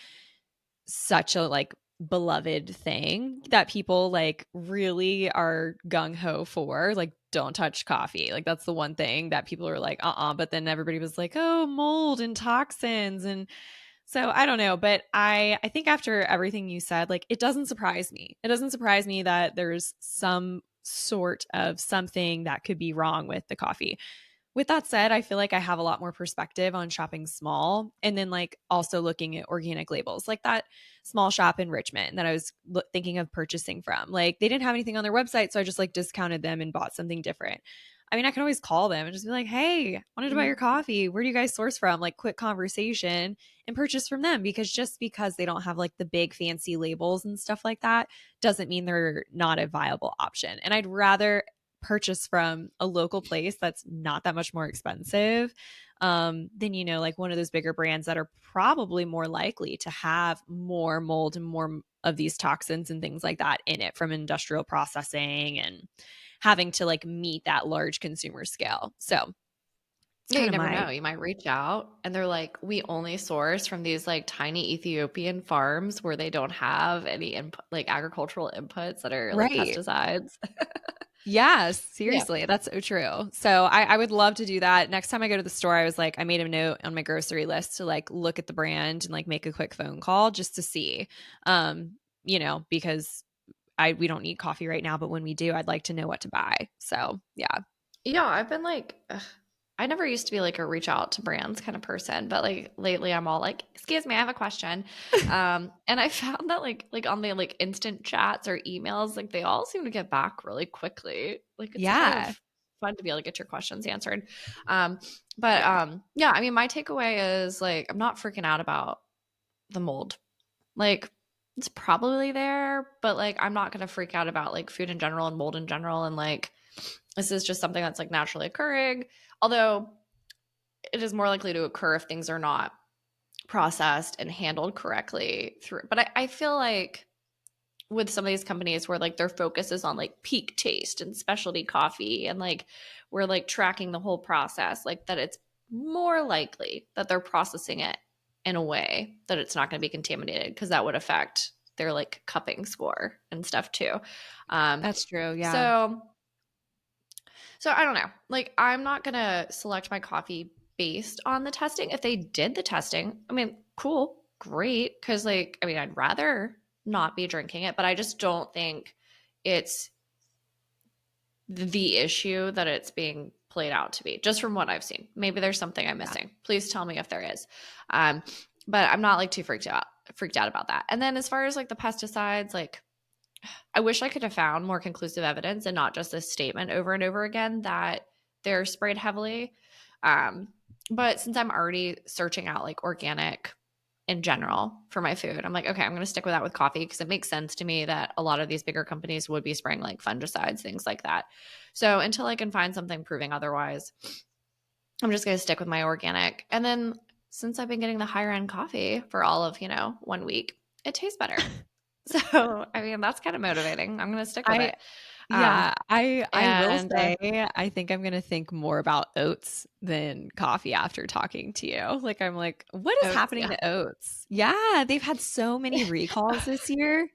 such a like beloved thing that people like really are gung ho for. Like, don't touch coffee. Like, that's the one thing that people are like, but then everybody was like, oh, mold and toxins. And so I don't know, but I think after everything you said, like it doesn't surprise me. It doesn't surprise me that there's some sort of something that could be wrong with the coffee. With that said, I feel like I have a lot more perspective on shopping small and then like also looking at organic labels, like that small shop in Richmond that I was thinking of purchasing from. Like they didn't have anything on their website, so I just like discounted them and bought something different. I mean, I can always call them and just be like, "Hey, I wanted to buy your Mhm. coffee. Where do you guys source from?" Like quick conversation and purchase from them, because just because they don't have like the big fancy labels and stuff like that doesn't mean they're not a viable option. And I'd rather purchase from a local place that's not that much more expensive than, you know, like one of those bigger brands that are probably more likely to have more mold and more of these toxins and things like that in it from industrial processing and having to like meet that large consumer scale. So it's Yeah, kind you of never my know. You might reach out and they're like, we only source from these like tiny Ethiopian farms where they don't have any input, like agricultural inputs that are like right. pesticides. Yes, Yeah. seriously, that's so true. So I would love to do that. Next time I go to the store, I was like, I made a note on my grocery list to like look at the brand and like make a quick phone call just to see. You know, because I we don't need coffee right now, but when we do, I'd like to know what to buy. So yeah. Yeah, I've been like, I never used to be like a reach out to brands kind of person, but like lately I'm all like, excuse me, I have a question. And I found that like on the like instant chats or emails, like they all seem to get back really quickly. Like it's kind Yeah. of fun to be able to get your questions answered. Um, but yeah, I mean, my takeaway is like I'm not freaking out about the mold. Like it's probably there, but like I'm not gonna freak out about like food in general and mold in general. And like this is just something that's like naturally occurring. Although it is more likely to occur if things are not processed and handled correctly through. But I feel like with some of these companies where like their focus is on like peak taste and specialty coffee and like we're like tracking the whole process, like that it's more likely that they're processing it in a way that it's not going to be contaminated because that would affect their like cupping score and stuff too. Um, That's true. Yeah. so so I don't know. Like I'm not going to select my coffee based on the testing. If they did the testing, I mean, cool, great cuz like I mean, I'd rather not be drinking it, but I just don't think it's the issue that it's being played out to be. Just from what I've seen. Maybe there's something I'm Yeah. missing. Please tell me if there is. Um but I'm not like too freaked out about that. And then as far as like the pesticides, like I wish I could have found more conclusive evidence and not just this statement over and over again that they're sprayed heavily. Um, but since I'm already searching out like organic in general for my food, I'm like, okay, I'm going to stick with that with coffee because it makes sense to me that a lot of these bigger companies would be spraying like fungicides, things like that. So until I can find something proving otherwise, I'm just going to stick with my organic. And then since I've been getting the higher end coffee for all of, 1 week, it tastes better. So, I mean, that's kind of motivating. I'm gonna stick with I it. Um, Yeah, I will and say I think I'm gonna think more about oats than coffee after talking to you. Like I'm like, what is oats, happening yeah. to oats? Yeah, they've had so many recalls this year.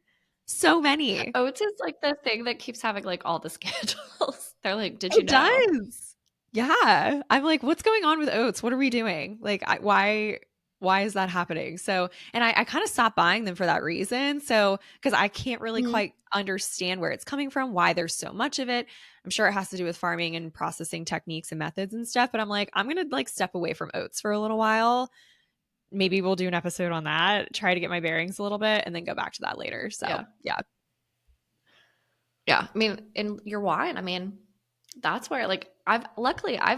So many. Oats is like the thing that keeps having like all the scandals. They're like, did you It know? does. Yeah. I'm like, what's going on with oats? What are we doing? Like, why is that happening? So, and I kind of stopped buying them for that reason. So, because I can't really Mhm. quite understand where it's coming from, why there's so much of it. I'm sure it has to do with farming and processing techniques and methods and stuff. But I'm like, I'm gonna like step away from oats for a little while. Maybe we'll do an episode on that, try to get my bearings a little bit, and then go back to that later. So, Yeah. yeah. Yeah. I mean, in your wine, I mean, that's where like I've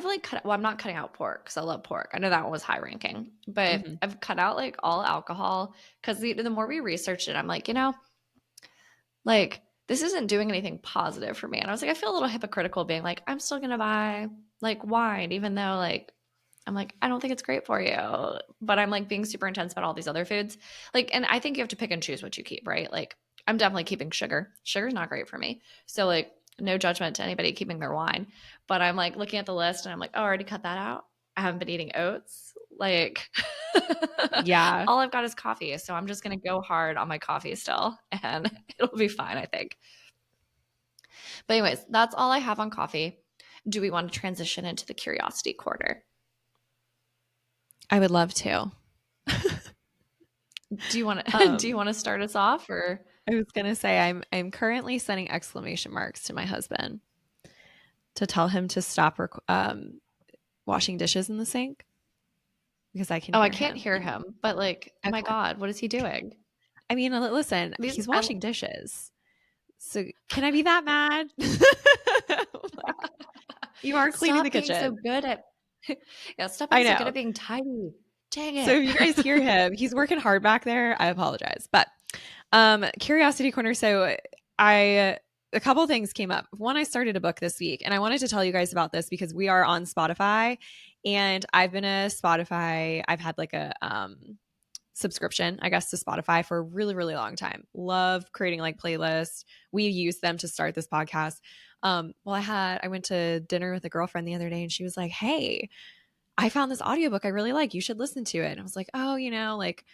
like cut well, I'm not cutting out pork because I love pork. I know that one was high ranking, but Hmm. I've cut out like all alcohol because the more we researched it, I'm like, like this isn't doing anything positive for me. And I was like, I feel a little hypocritical being like, I'm still gonna buy like wine, even though like I'm like, I don't think it's great for you. But I'm like being super intense about all these other foods. Like, and I think you have to pick and choose what you keep, right? Like, I'm definitely keeping sugar. Sugar's not great for me. So like no judgment to anybody keeping their wine. But I'm like looking at the list and I'm like, oh, I already cut that out. I haven't been eating oats. Like Yeah, all I've got is coffee. So I'm just gonna go hard on my coffee still and it'll be fine, I think. But anyways, that's all I have on coffee. Do we want to transition into the curiosity quarter? I would love to. Do you want to do you Um, want to start us off or I was gonna say I'm currently sending exclamation marks to my husband to tell him to stop washing dishes in the sink because I can oh, I hear can't him. hear him, but like, my Okay. God, what is he doing? I mean, listen, These he's I washing dishes. So can I be that mad? Like, you are cleaning the stop being so kitchen. good at yeah, stop being I so good at know. being tidy. Dang So it. if you guys hear him, he's working hard back there. I apologize. But curiosity corner. So I a couple things came up. One, I started a book this week, and I wanted to tell you guys about this because we are on Spotify, and I've been a Spotify. I've had like a subscription, I guess, to Spotify for a really, really long time. Love creating like playlists. We use them to start this podcast. Well, I went to dinner with a girlfriend the other day, and she was like, "Hey, I found this audiobook I really like. You should listen to it." And I was like, "Oh, like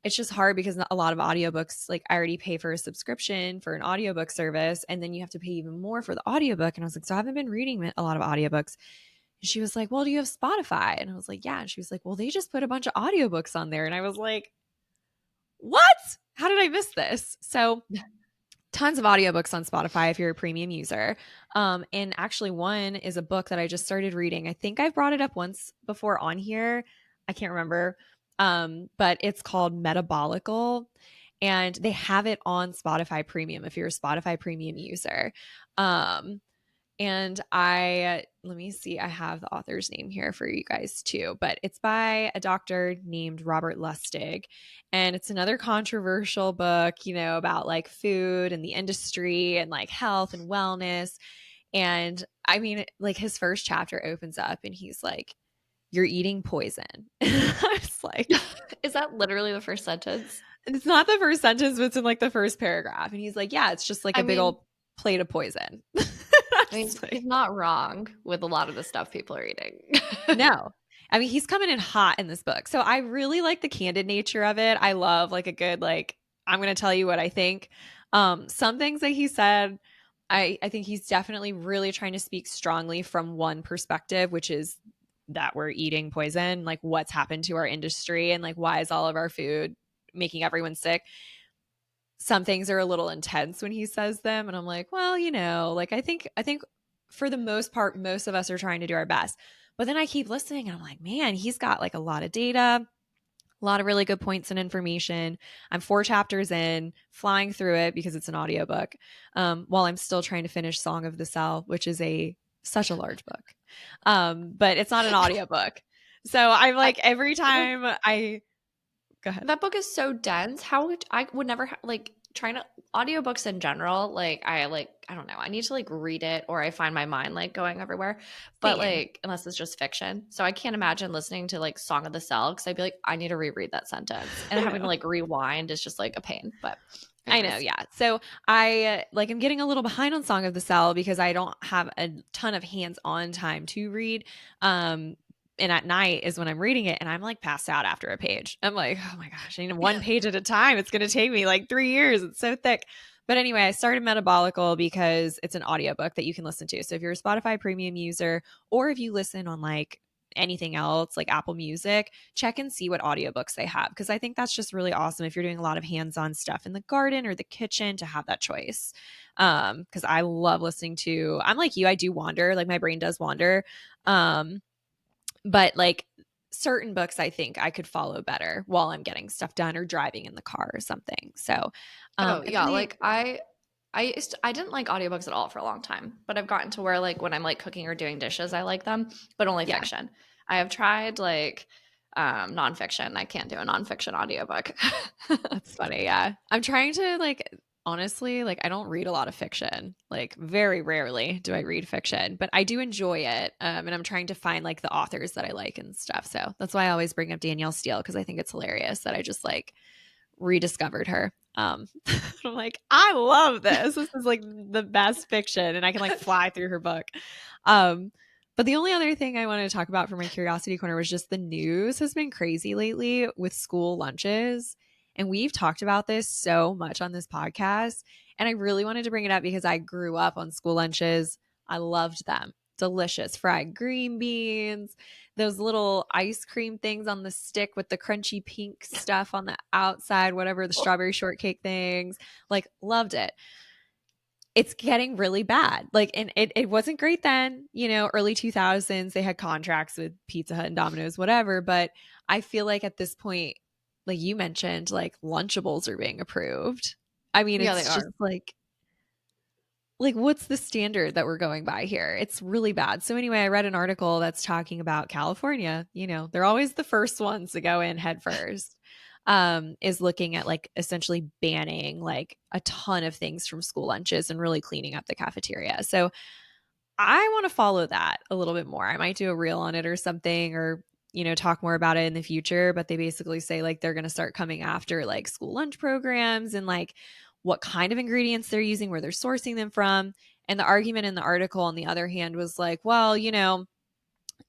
it's just hard because a lot of audiobooks, like I already pay for a subscription for an audiobook service, and then you have to pay even more for the audiobook." And I was like, "So I haven't been reading a lot of audiobooks." And she was like, "Well, do you have Spotify?" And I was like, "Yeah." And she was like, "Well, they just put a bunch of audiobooks on there." And I was like, "What? How did I miss this?" So tons of audiobooks on Spotify if you're a premium user. And actually, one is a book that I just started reading. I think I've brought it up once before on here. I can't remember. But it's called Metabolical. And they have it on Spotify Premium if you're a Spotify Premium user. Um, and let me see, I have the author's name here for you guys too, but it's by a doctor named Robert Lustig. And it's another controversial book, about like food and the industry and like health and wellness. And I mean, like his first chapter opens up and he's like, "You're eating poison." I was like, Is that literally the first sentence? it's not the first sentence, but it's in like the first paragraph. And he's like, "Yeah, it's just like I a big mean old plate of poison." I I mean, was he's like, not wrong with a lot of the stuff people are eating. no. I mean, he's coming in hot in this book. So I really like the candid nature of it. I love like a good like I'm going to tell you what I think. Some things that he said, I think he's definitely really trying to speak strongly from one perspective, which is that we're eating poison, like what's happened to our industry and like why is all of our food making everyone sick. Some things are a little intense when he says them and I'm like, well, like I think for the most part most of us are trying to do our best. But then I keep listening and I'm like, man, he's got like a lot of data, a lot of really good points and information. I'm 4 chapters in, flying through it because it's an audiobook. While I'm still trying to finish Song of the South, which is a such a large book. But it's not an audiobook. So I'm I like every feel like time I go ahead. that book is so dense. How would I would never like trying to audiobooks in general, like I don't know. I need to like read it or I find my mind like going everywhere. But Same. like unless it's just fiction. So I can't imagine listening to like Song of the Cell because I'd be like, I need to reread that sentence. And I having to know. like rewind is just like a pain. But I know, anyways. yeah. So I like I'm getting a little behind on Song of the Cell because I don't have a ton of hands-on time to read. And at night is when I'm reading it and I'm like passed out after a page. I'm like, "Oh my gosh, I need one page at a time. It's going to take me like 3 years. It's so thick." But anyway, I started Metabolical because it's an audiobook that you can listen to. So if you're a Spotify premium user or if you listen on like anything else like Apple Music, check and see what audiobooks they have because I think that's just really awesome if you're doing a lot of hands-on stuff in the garden or the kitchen to have that choice. Because I love listening to, I'm like you, I do wander, like my brain does wander. But like certain books I think I could follow better while I'm getting stuff done or driving in the car or something. So Oh and then yeah, like I didn't like audiobooks at all for a long time, but I've gotten to where like when I'm like cooking or doing dishes, I like them, but only yeah, fiction. I have tried like nonfiction. I can't do a nonfiction audiobook. that's funny. Yeah. I'm trying to like honestly, like I don't read a lot of fiction. Like very rarely do I read fiction, but I do enjoy it. And I'm trying to find like the authors that I like and stuff. So that's why I always bring up Danielle Steele because I think it's hilarious that I just like rediscovered her. I'm like, I love this. This is like the best fiction, and I can like fly through her book. Um, but the only other thing I wanted to talk about for my curiosity corner was just the news has been crazy lately with school lunches. And we've talked about this so much on this podcast. And I really wanted to bring it up because I grew up on school lunches. I loved them. Delicious fried green beans, those little ice cream things on the stick with the crunchy pink stuff on the outside, whatever, the strawberry shortcake things. Like, loved it. It's getting really bad. Like, and it wasn't great then, early 2000s. They had contracts with Pizza Hut and Domino's, whatever. But I feel like at this point, like you mentioned, like Lunchables are being approved. I mean, Yeah, they it's just are. like what's the standard that we're going by here? It's really bad. So anyway, I read an article that's talking about California. They're always the first ones to go in head first. Is looking at like essentially banning like a ton of things from school lunches and really cleaning up the cafeteria. So I want to follow that a little bit more. I might do a reel on it or something, or talk more about it in the future. But they basically say like they're going to start coming after like school lunch programs and like what kind of ingredients they're using, where they're sourcing them from. And the argument in the article, on the other hand, was like, well,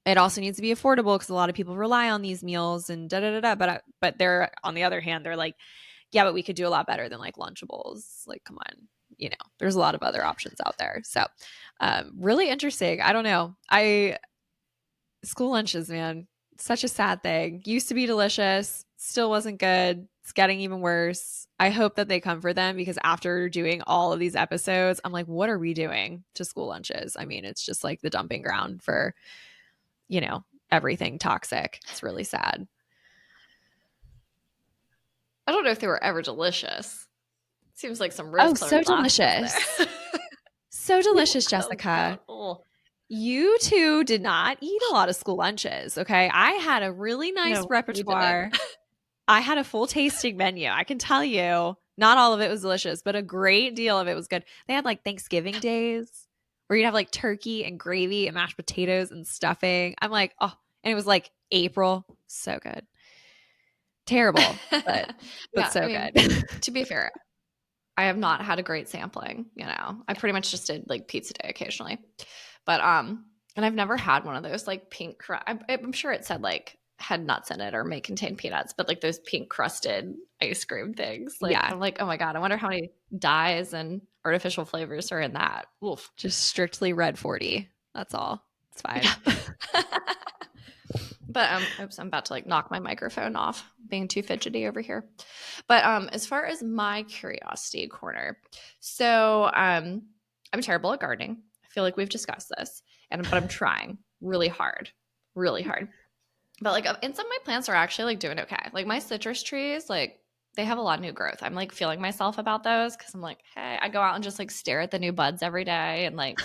it also needs to be affordable because a lot of people rely on these meals and da da da da. But they're on the other hand, they're like, yeah, but we could do a lot better than like Lunchables. Like, come on, there's a lot of other options out there. So, really interesting. I don't know. School lunches, man, such a sad thing. Used to be delicious, still wasn't good. It's getting even worse. I hope that they come for them because after doing all of these episodes, I'm like, what are we doing to school lunches? I mean, it's just like the dumping ground for, everything toxic. It's really sad. I don't know if they were ever delicious. Seems like some Oh, rose-colored so glasses delicious. there. So Yeah, delicious, oh god. Jessica. Oh. You two did not eat a lot of school lunches, okay? I had a really nice No, we didn't. repertoire. I had a full tasting menu. I can tell you, not all of it was delicious, but a great deal of it was good. They had like Thanksgiving days where you'd have like turkey and gravy and mashed potatoes and stuffing. I'm like, oh, and it was like April. So good. Terrible, but Yeah, I so mean, good. to be fair, I have not had a great sampling, I pretty much just did like pizza day occasionally. But and I've never had one of those like pink I'm sure it said like had nuts in it or may contain peanuts, but like those pink crusted ice cream things. Like Yeah, I'm like, oh my God, I wonder how many dyes and artificial flavors are in that. Oof. just strictly red 40. That's all. It's fine. Yeah. But oops, I'm about to like knock my microphone off, being too fidgety over here. But as far as my curiosity corner, so I'm terrible at gardening. I feel like we've discussed this, but I'm trying really hard, really hard. But like, and some of my plants are actually like doing okay. Like my citrus trees, like they have a lot of new growth. I'm like feeling myself about those because I'm like, hey, I go out and just like stare at the new buds every day, and like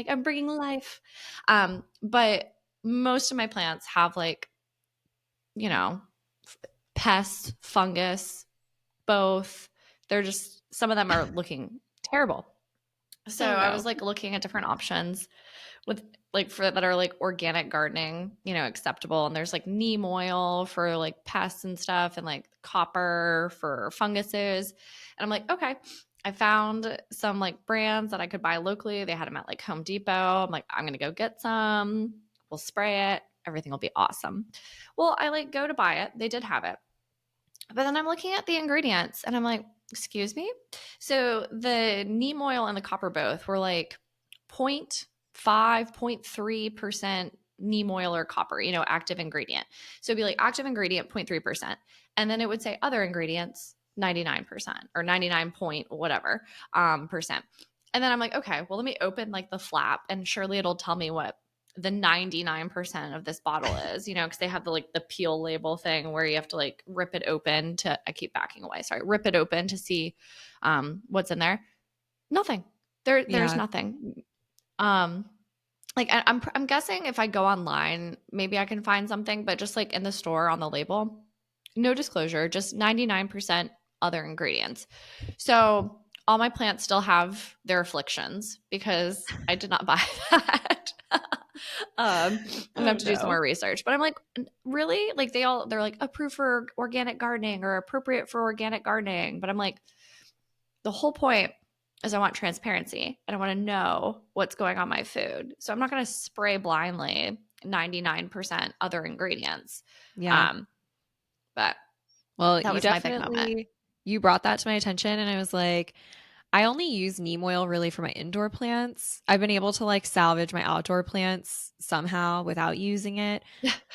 I'm bringing life. But most of my plants have like, you know, pests, fungus, both. They're just, some of them are looking terrible. So Oh I no. was like looking at different options with like for that are like organic gardening, acceptable. And there's like neem oil for like pests and stuff, and like copper for funguses. And I'm like, okay. I found some like brands that I could buy locally. They had them at like Home Depot. I'm like, I'm gonna go get some. We'll spray it. Everything will be awesome. Well, I like go to buy it. They did have it. But then I'm looking at the ingredients and I'm like, excuse me? So the neem oil and the copper both were like zero point 0.5, 0.3% neem oil or copper, active ingredient. So it'd be like active ingredient 0.3%. And then it would say other ingredients 99% or 99 point whatever percent. And then I'm like, okay, well, let me open like the flap and surely it'll tell me what the 99% of this bottle is, because they have the like the peel label thing where you have to like rip it open to, I keep backing away. Sorry. Rip it open to see what's in there. Nothing. There's Yeah. nothing. Like I'm guessing if I go online, maybe I can find something, but just like in the store on the label, no disclosure, just 99% other ingredients. So all my plants still have their afflictions because I did not buy that. I'm gonna Oh have to do some no. more research. But I'm like, really? Like they're like approved for organic gardening or appropriate for organic gardening. But I'm like, the whole point is I want transparency and I want to know what's going on my food. So I'm not gonna spray blindly 99% other ingredients. Yeah. Um, but Well, that you was my big moment. definitely you brought that to my attention and I was like, I only use neem oil really for my indoor plants. I've been able to like salvage my outdoor plants somehow without using it.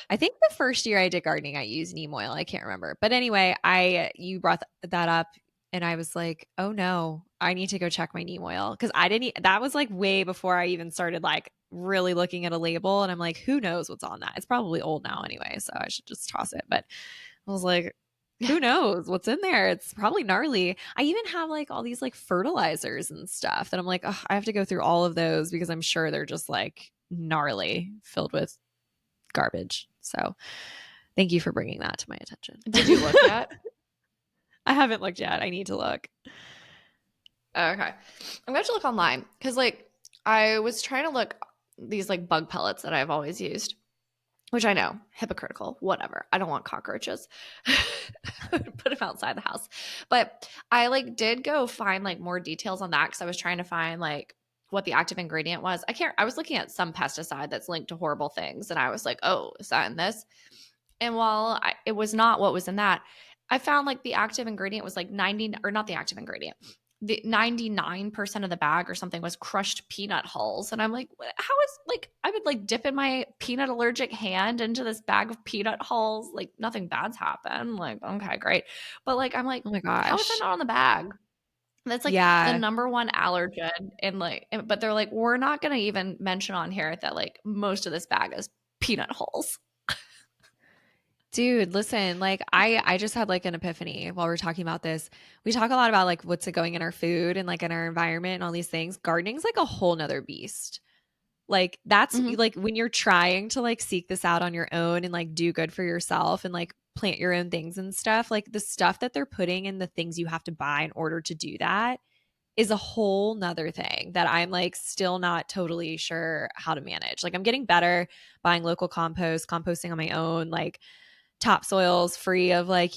I think the first year I did gardening, I used neem oil. I can't remember. But anyway, I you brought that up and I was like, "Oh no, I need to go check my neem oil." Cuz I didn't that was like way before I even started like really looking at a label and I'm like, "Who knows what's on that?" It's probably old now anyway, so I should just toss it. But I was like, who knows what's in there? It's probably gnarly. I even have like all these like fertilizers and stuff that I'm like, I have to go through all of those because I'm sure they're just like gnarly, filled with garbage. So thank you for bringing that to my attention. Did you look yet? I haven't looked yet. I need to look. Oh, okay. I'm gonna have to look online because like I was trying to look these like bug pellets that I've always used, which I know hypocritical, whatever. I don't want cockroaches. Put them outside the house. But I like did go find like more details on that because I was trying to find like what the active ingredient was. I was looking at some pesticide that's linked to horrible things, and I was like, oh, is that in this? And while it was not what was in that, I found like the active ingredient was like 90, or not the active ingredient. The 99% of the bag or something was crushed peanut hulls. And I'm like, how is like, I would like dip in my peanut allergic hand into this bag of peanut hulls. Like nothing bad's happened. Like, okay, great. But like, I'm like, Oh my how is that gosh. not on the bag? That's like the Yeah. number one allergen. And like, but they're like, we're not going to even mention on here that like most of this bag is peanut hulls. Dude, listen, like I just had like an epiphany while we're talking about this. We talk a lot about like what's going in our food and like in our environment and all these things. Gardening's like a whole nother beast. Like that's Mm-hmm. like when you're trying to like seek this out on your own and like do good for yourself and like plant your own things and stuff, like the stuff that they're putting in the things you have to buy in order to do that is a whole nother thing that I'm like still not totally sure how to manage. Like I'm getting better buying local compost, composting on my own, like topsoils free of like,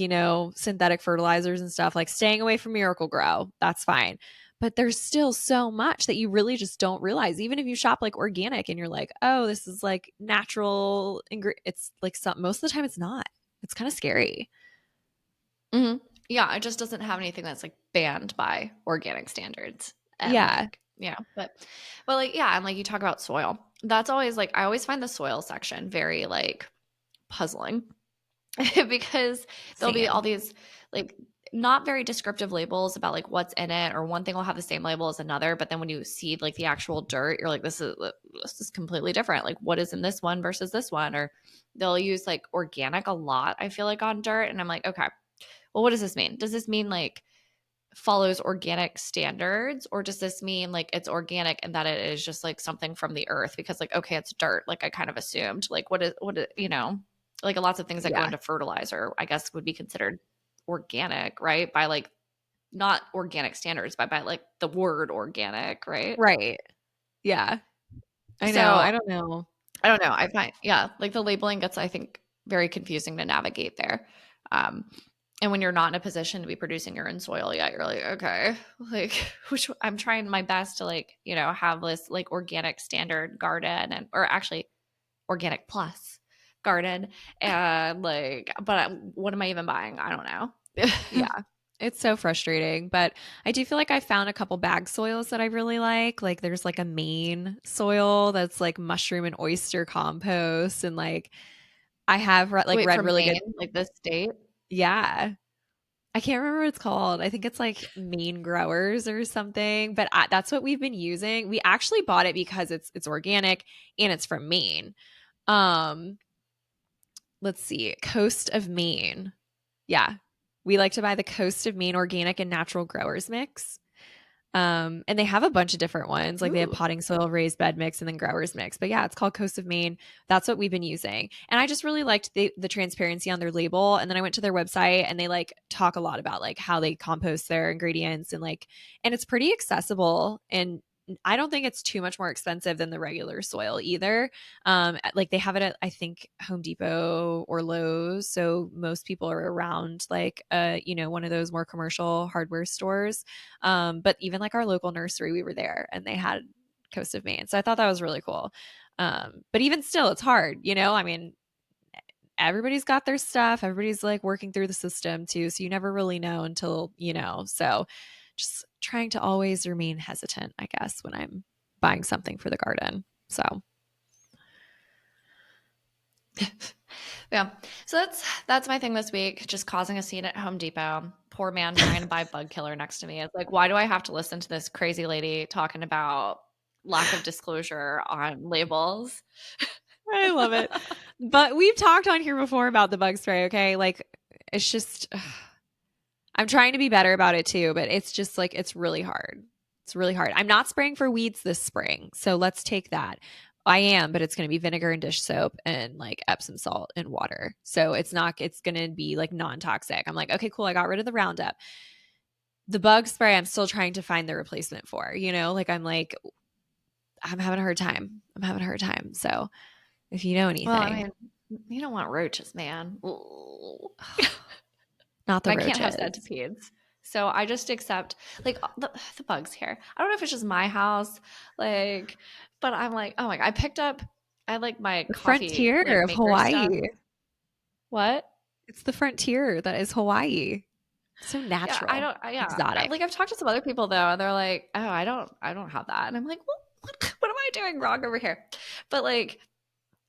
synthetic fertilizers and stuff, like staying away from Miracle Grow. That's fine. But there's still so much that you really just don't realize. Even if you shop like organic and you're like, oh, this is like natural it's like some most of the time it's not. It's kind of scary. Mm-hmm. Yeah, it just doesn't have anything that's like banned by organic standards. And Yeah. like, yeah, but like, yeah, and like you talk about soil. That's always like I always find the soil section very like puzzling because there'll be all Same. these like not very descriptive labels about like what's in it, or one thing will have the same label as another, but then when you see like the actual dirt, you're like, this is completely different. Like what is in this one versus this one? Or they'll use like organic a lot, I feel like, on dirt. And I'm like, okay, well, what does this mean? Does this mean like follows organic standards, or does this mean like it's organic and that it is just like something from the earth? Because like, okay, it's dirt. Like I kind of assumed like like lots of things that go Yeah. into fertilizer, I guess would be considered organic, right? By like not organic standards, but by like the word organic, right? Right. Yeah. I know. So I don't know. I don't know. I find, yeah, like the labeling gets, I think, very confusing to navigate there. Um, and when you're not in a position to be producing your own soil yet, you're like, okay, like which I'm trying my best to like, have this like organic standard garden, and or actually organic plus garden, and like, but what am I even buying? I don't know. Yeah. It's so frustrating, but I do feel like I found a couple bag soils that I really like. Like there's like a Maine soil that's like mushroom and oyster compost and like I have like Wait, read from really good. Maine, like this state? Yeah. I can't remember what it's called. I think it's like Maine Growers or something, but that's what we've been using. We actually bought it because it's organic and it's from Maine. Um, let's see. Coast of Maine. Yeah. We like to buy the Coast of Maine organic and natural growers mix. And they have a bunch of different ones. Like they have Ooh. potting soil, raised bed mix, and then growers mix. But yeah, it's called Coast of Maine. That's what we've been using. And I just really liked the transparency on their label. And then I went to their website and they like talk a lot about like how they compost their ingredients and like, and it's pretty accessible. And I don't think it's too much more expensive than the regular soil either. Like they have it at I think Home Depot or Lowe's, so most people are around like one of those more commercial hardware stores. But even like our local nursery, we were there and they had Coast of Maine, so I thought that was really cool. But even still, it's hard, I mean, everybody's got their stuff, everybody's like working through the system too, so you never really know until so just trying to always remain hesitant, I guess, when I'm buying something for the garden. So Yeah. So that's my thing this week, just causing a scene at Home Depot. Poor man trying to buy bug killer next to me. It's like, why do I have to listen to this crazy lady talking about lack of disclosure on labels? I love it. But we've talked on here before about the bug spray, okay? Like it's just I'm trying to be better about it too, but it's just like it's really hard. It's really hard. I'm not spraying for weeds this spring. So let's take that. I am, but it's going to be vinegar and dish soap and like Epsom salt and water. So it's going to be like non-toxic. I'm like, okay, cool. I got rid of the Roundup. The bug spray, I'm still trying to find the replacement for, like, I'm having a hard time. I'm having a hard time. So if you know Well, I anything, mean, you don't want roaches, man. Ooh. not the I can't have roaches. centipedes. So I just accept like the bugs here. I don't know if it's just my house, like, but I'm like, oh my God, I like my The coffee frontier like of maker stuff. Hawaii. What? It's the frontier that is Hawaii. So Yeah, natural, yeah. exotic. Like I've talked to some other people though, and they're like, oh, I don't have that. And I'm like, well, what am I doing wrong over here? But like,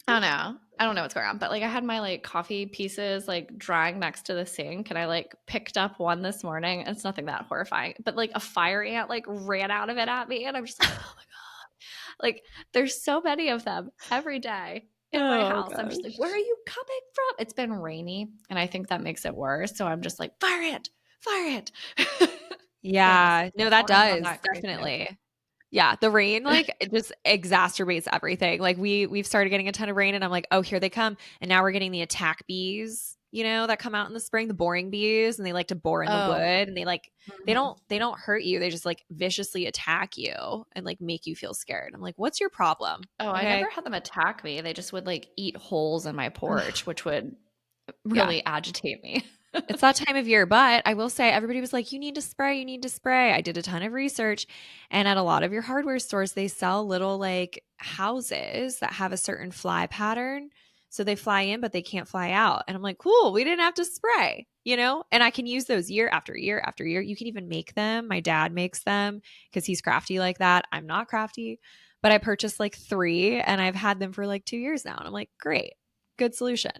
I don't know. I don't know what's going on. But like I had my like coffee pieces like drying next to the sink and I like picked up one this morning. It's nothing that horrifying. But like a fire ant like ran out of it at me and I'm just like, oh my God. Like there's so many of them every day in my Oh house. I'm just like, where are gosh. you coming from? It's been rainy and I think that makes it worse. So I'm just like, fire ant, fire ant. Anyways, Yeah, no, that I'll end on does that crazy note. definitely. Yeah, the rain like it just exacerbates everything. Like we've started getting a ton of rain and I'm like, "Oh, here they come." And now we're getting the attack bees, that come out in the spring, the boring bees, and they like to bore in the Oh, wood and they like mhm. they don't hurt you. They just like viciously attack you and like make you feel scared. I'm like, "What's your problem?" Oh, I Okay? never had them attack me. They just would like eat holes in my porch, which would Yeah. really agitate me. It's that time of year, but I will say everybody was like, you need to spray, you need to spray. I did a ton of research, and at a lot of your hardware stores, they sell little like houses that have a certain fly pattern. So they fly in, but they can't fly out. And I'm like, cool, we didn't have to spray, and I can use those year after year after year. You can even make them. My dad makes them because he's crafty like that. I'm not crafty, but I purchased like three and I've had them for like 2 years now. And I'm like, great, good solution.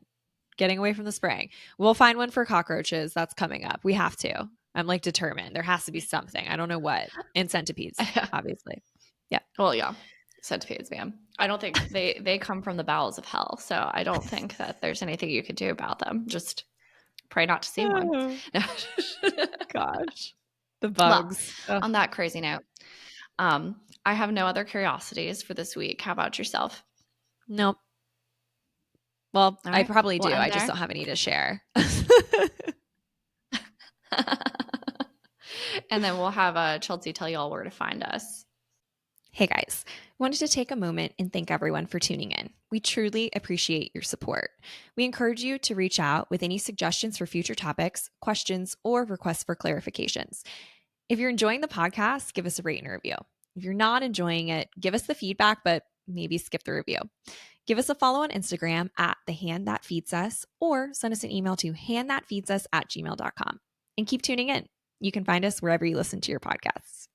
Getting away from the spraying. We'll find one for cockroaches. That's coming up. We have to. I'm like determined. There has to be something. I don't know what. And centipedes, obviously. Yeah. Well, yeah, centipedes, man. I don't think they come from the bowels of hell, so I don't think that there's anything you could do about them. Just pray not to see one. Oh, gosh. The Well, bugs. Ugh. on that crazy note, I have no other curiosities for this week. How about yourself? Nope. Well, All I right, probably we'll do. end I just there. don't have any to share. And then we'll have Chelsea tell you all where to find us. Hey guys, wanted to take a moment and thank everyone for tuning in. We truly appreciate your support. We encourage you to reach out with any suggestions for future topics, questions, or requests for clarifications. If you're enjoying the podcast, give us a rate and review. If you're not enjoying it, give us the feedback, but maybe skip the review. Give us a follow on Instagram at the hand that feeds us or send us an email to handthatfeedsus@gmail.com. And keep tuning in. You can find us wherever you listen to your podcasts.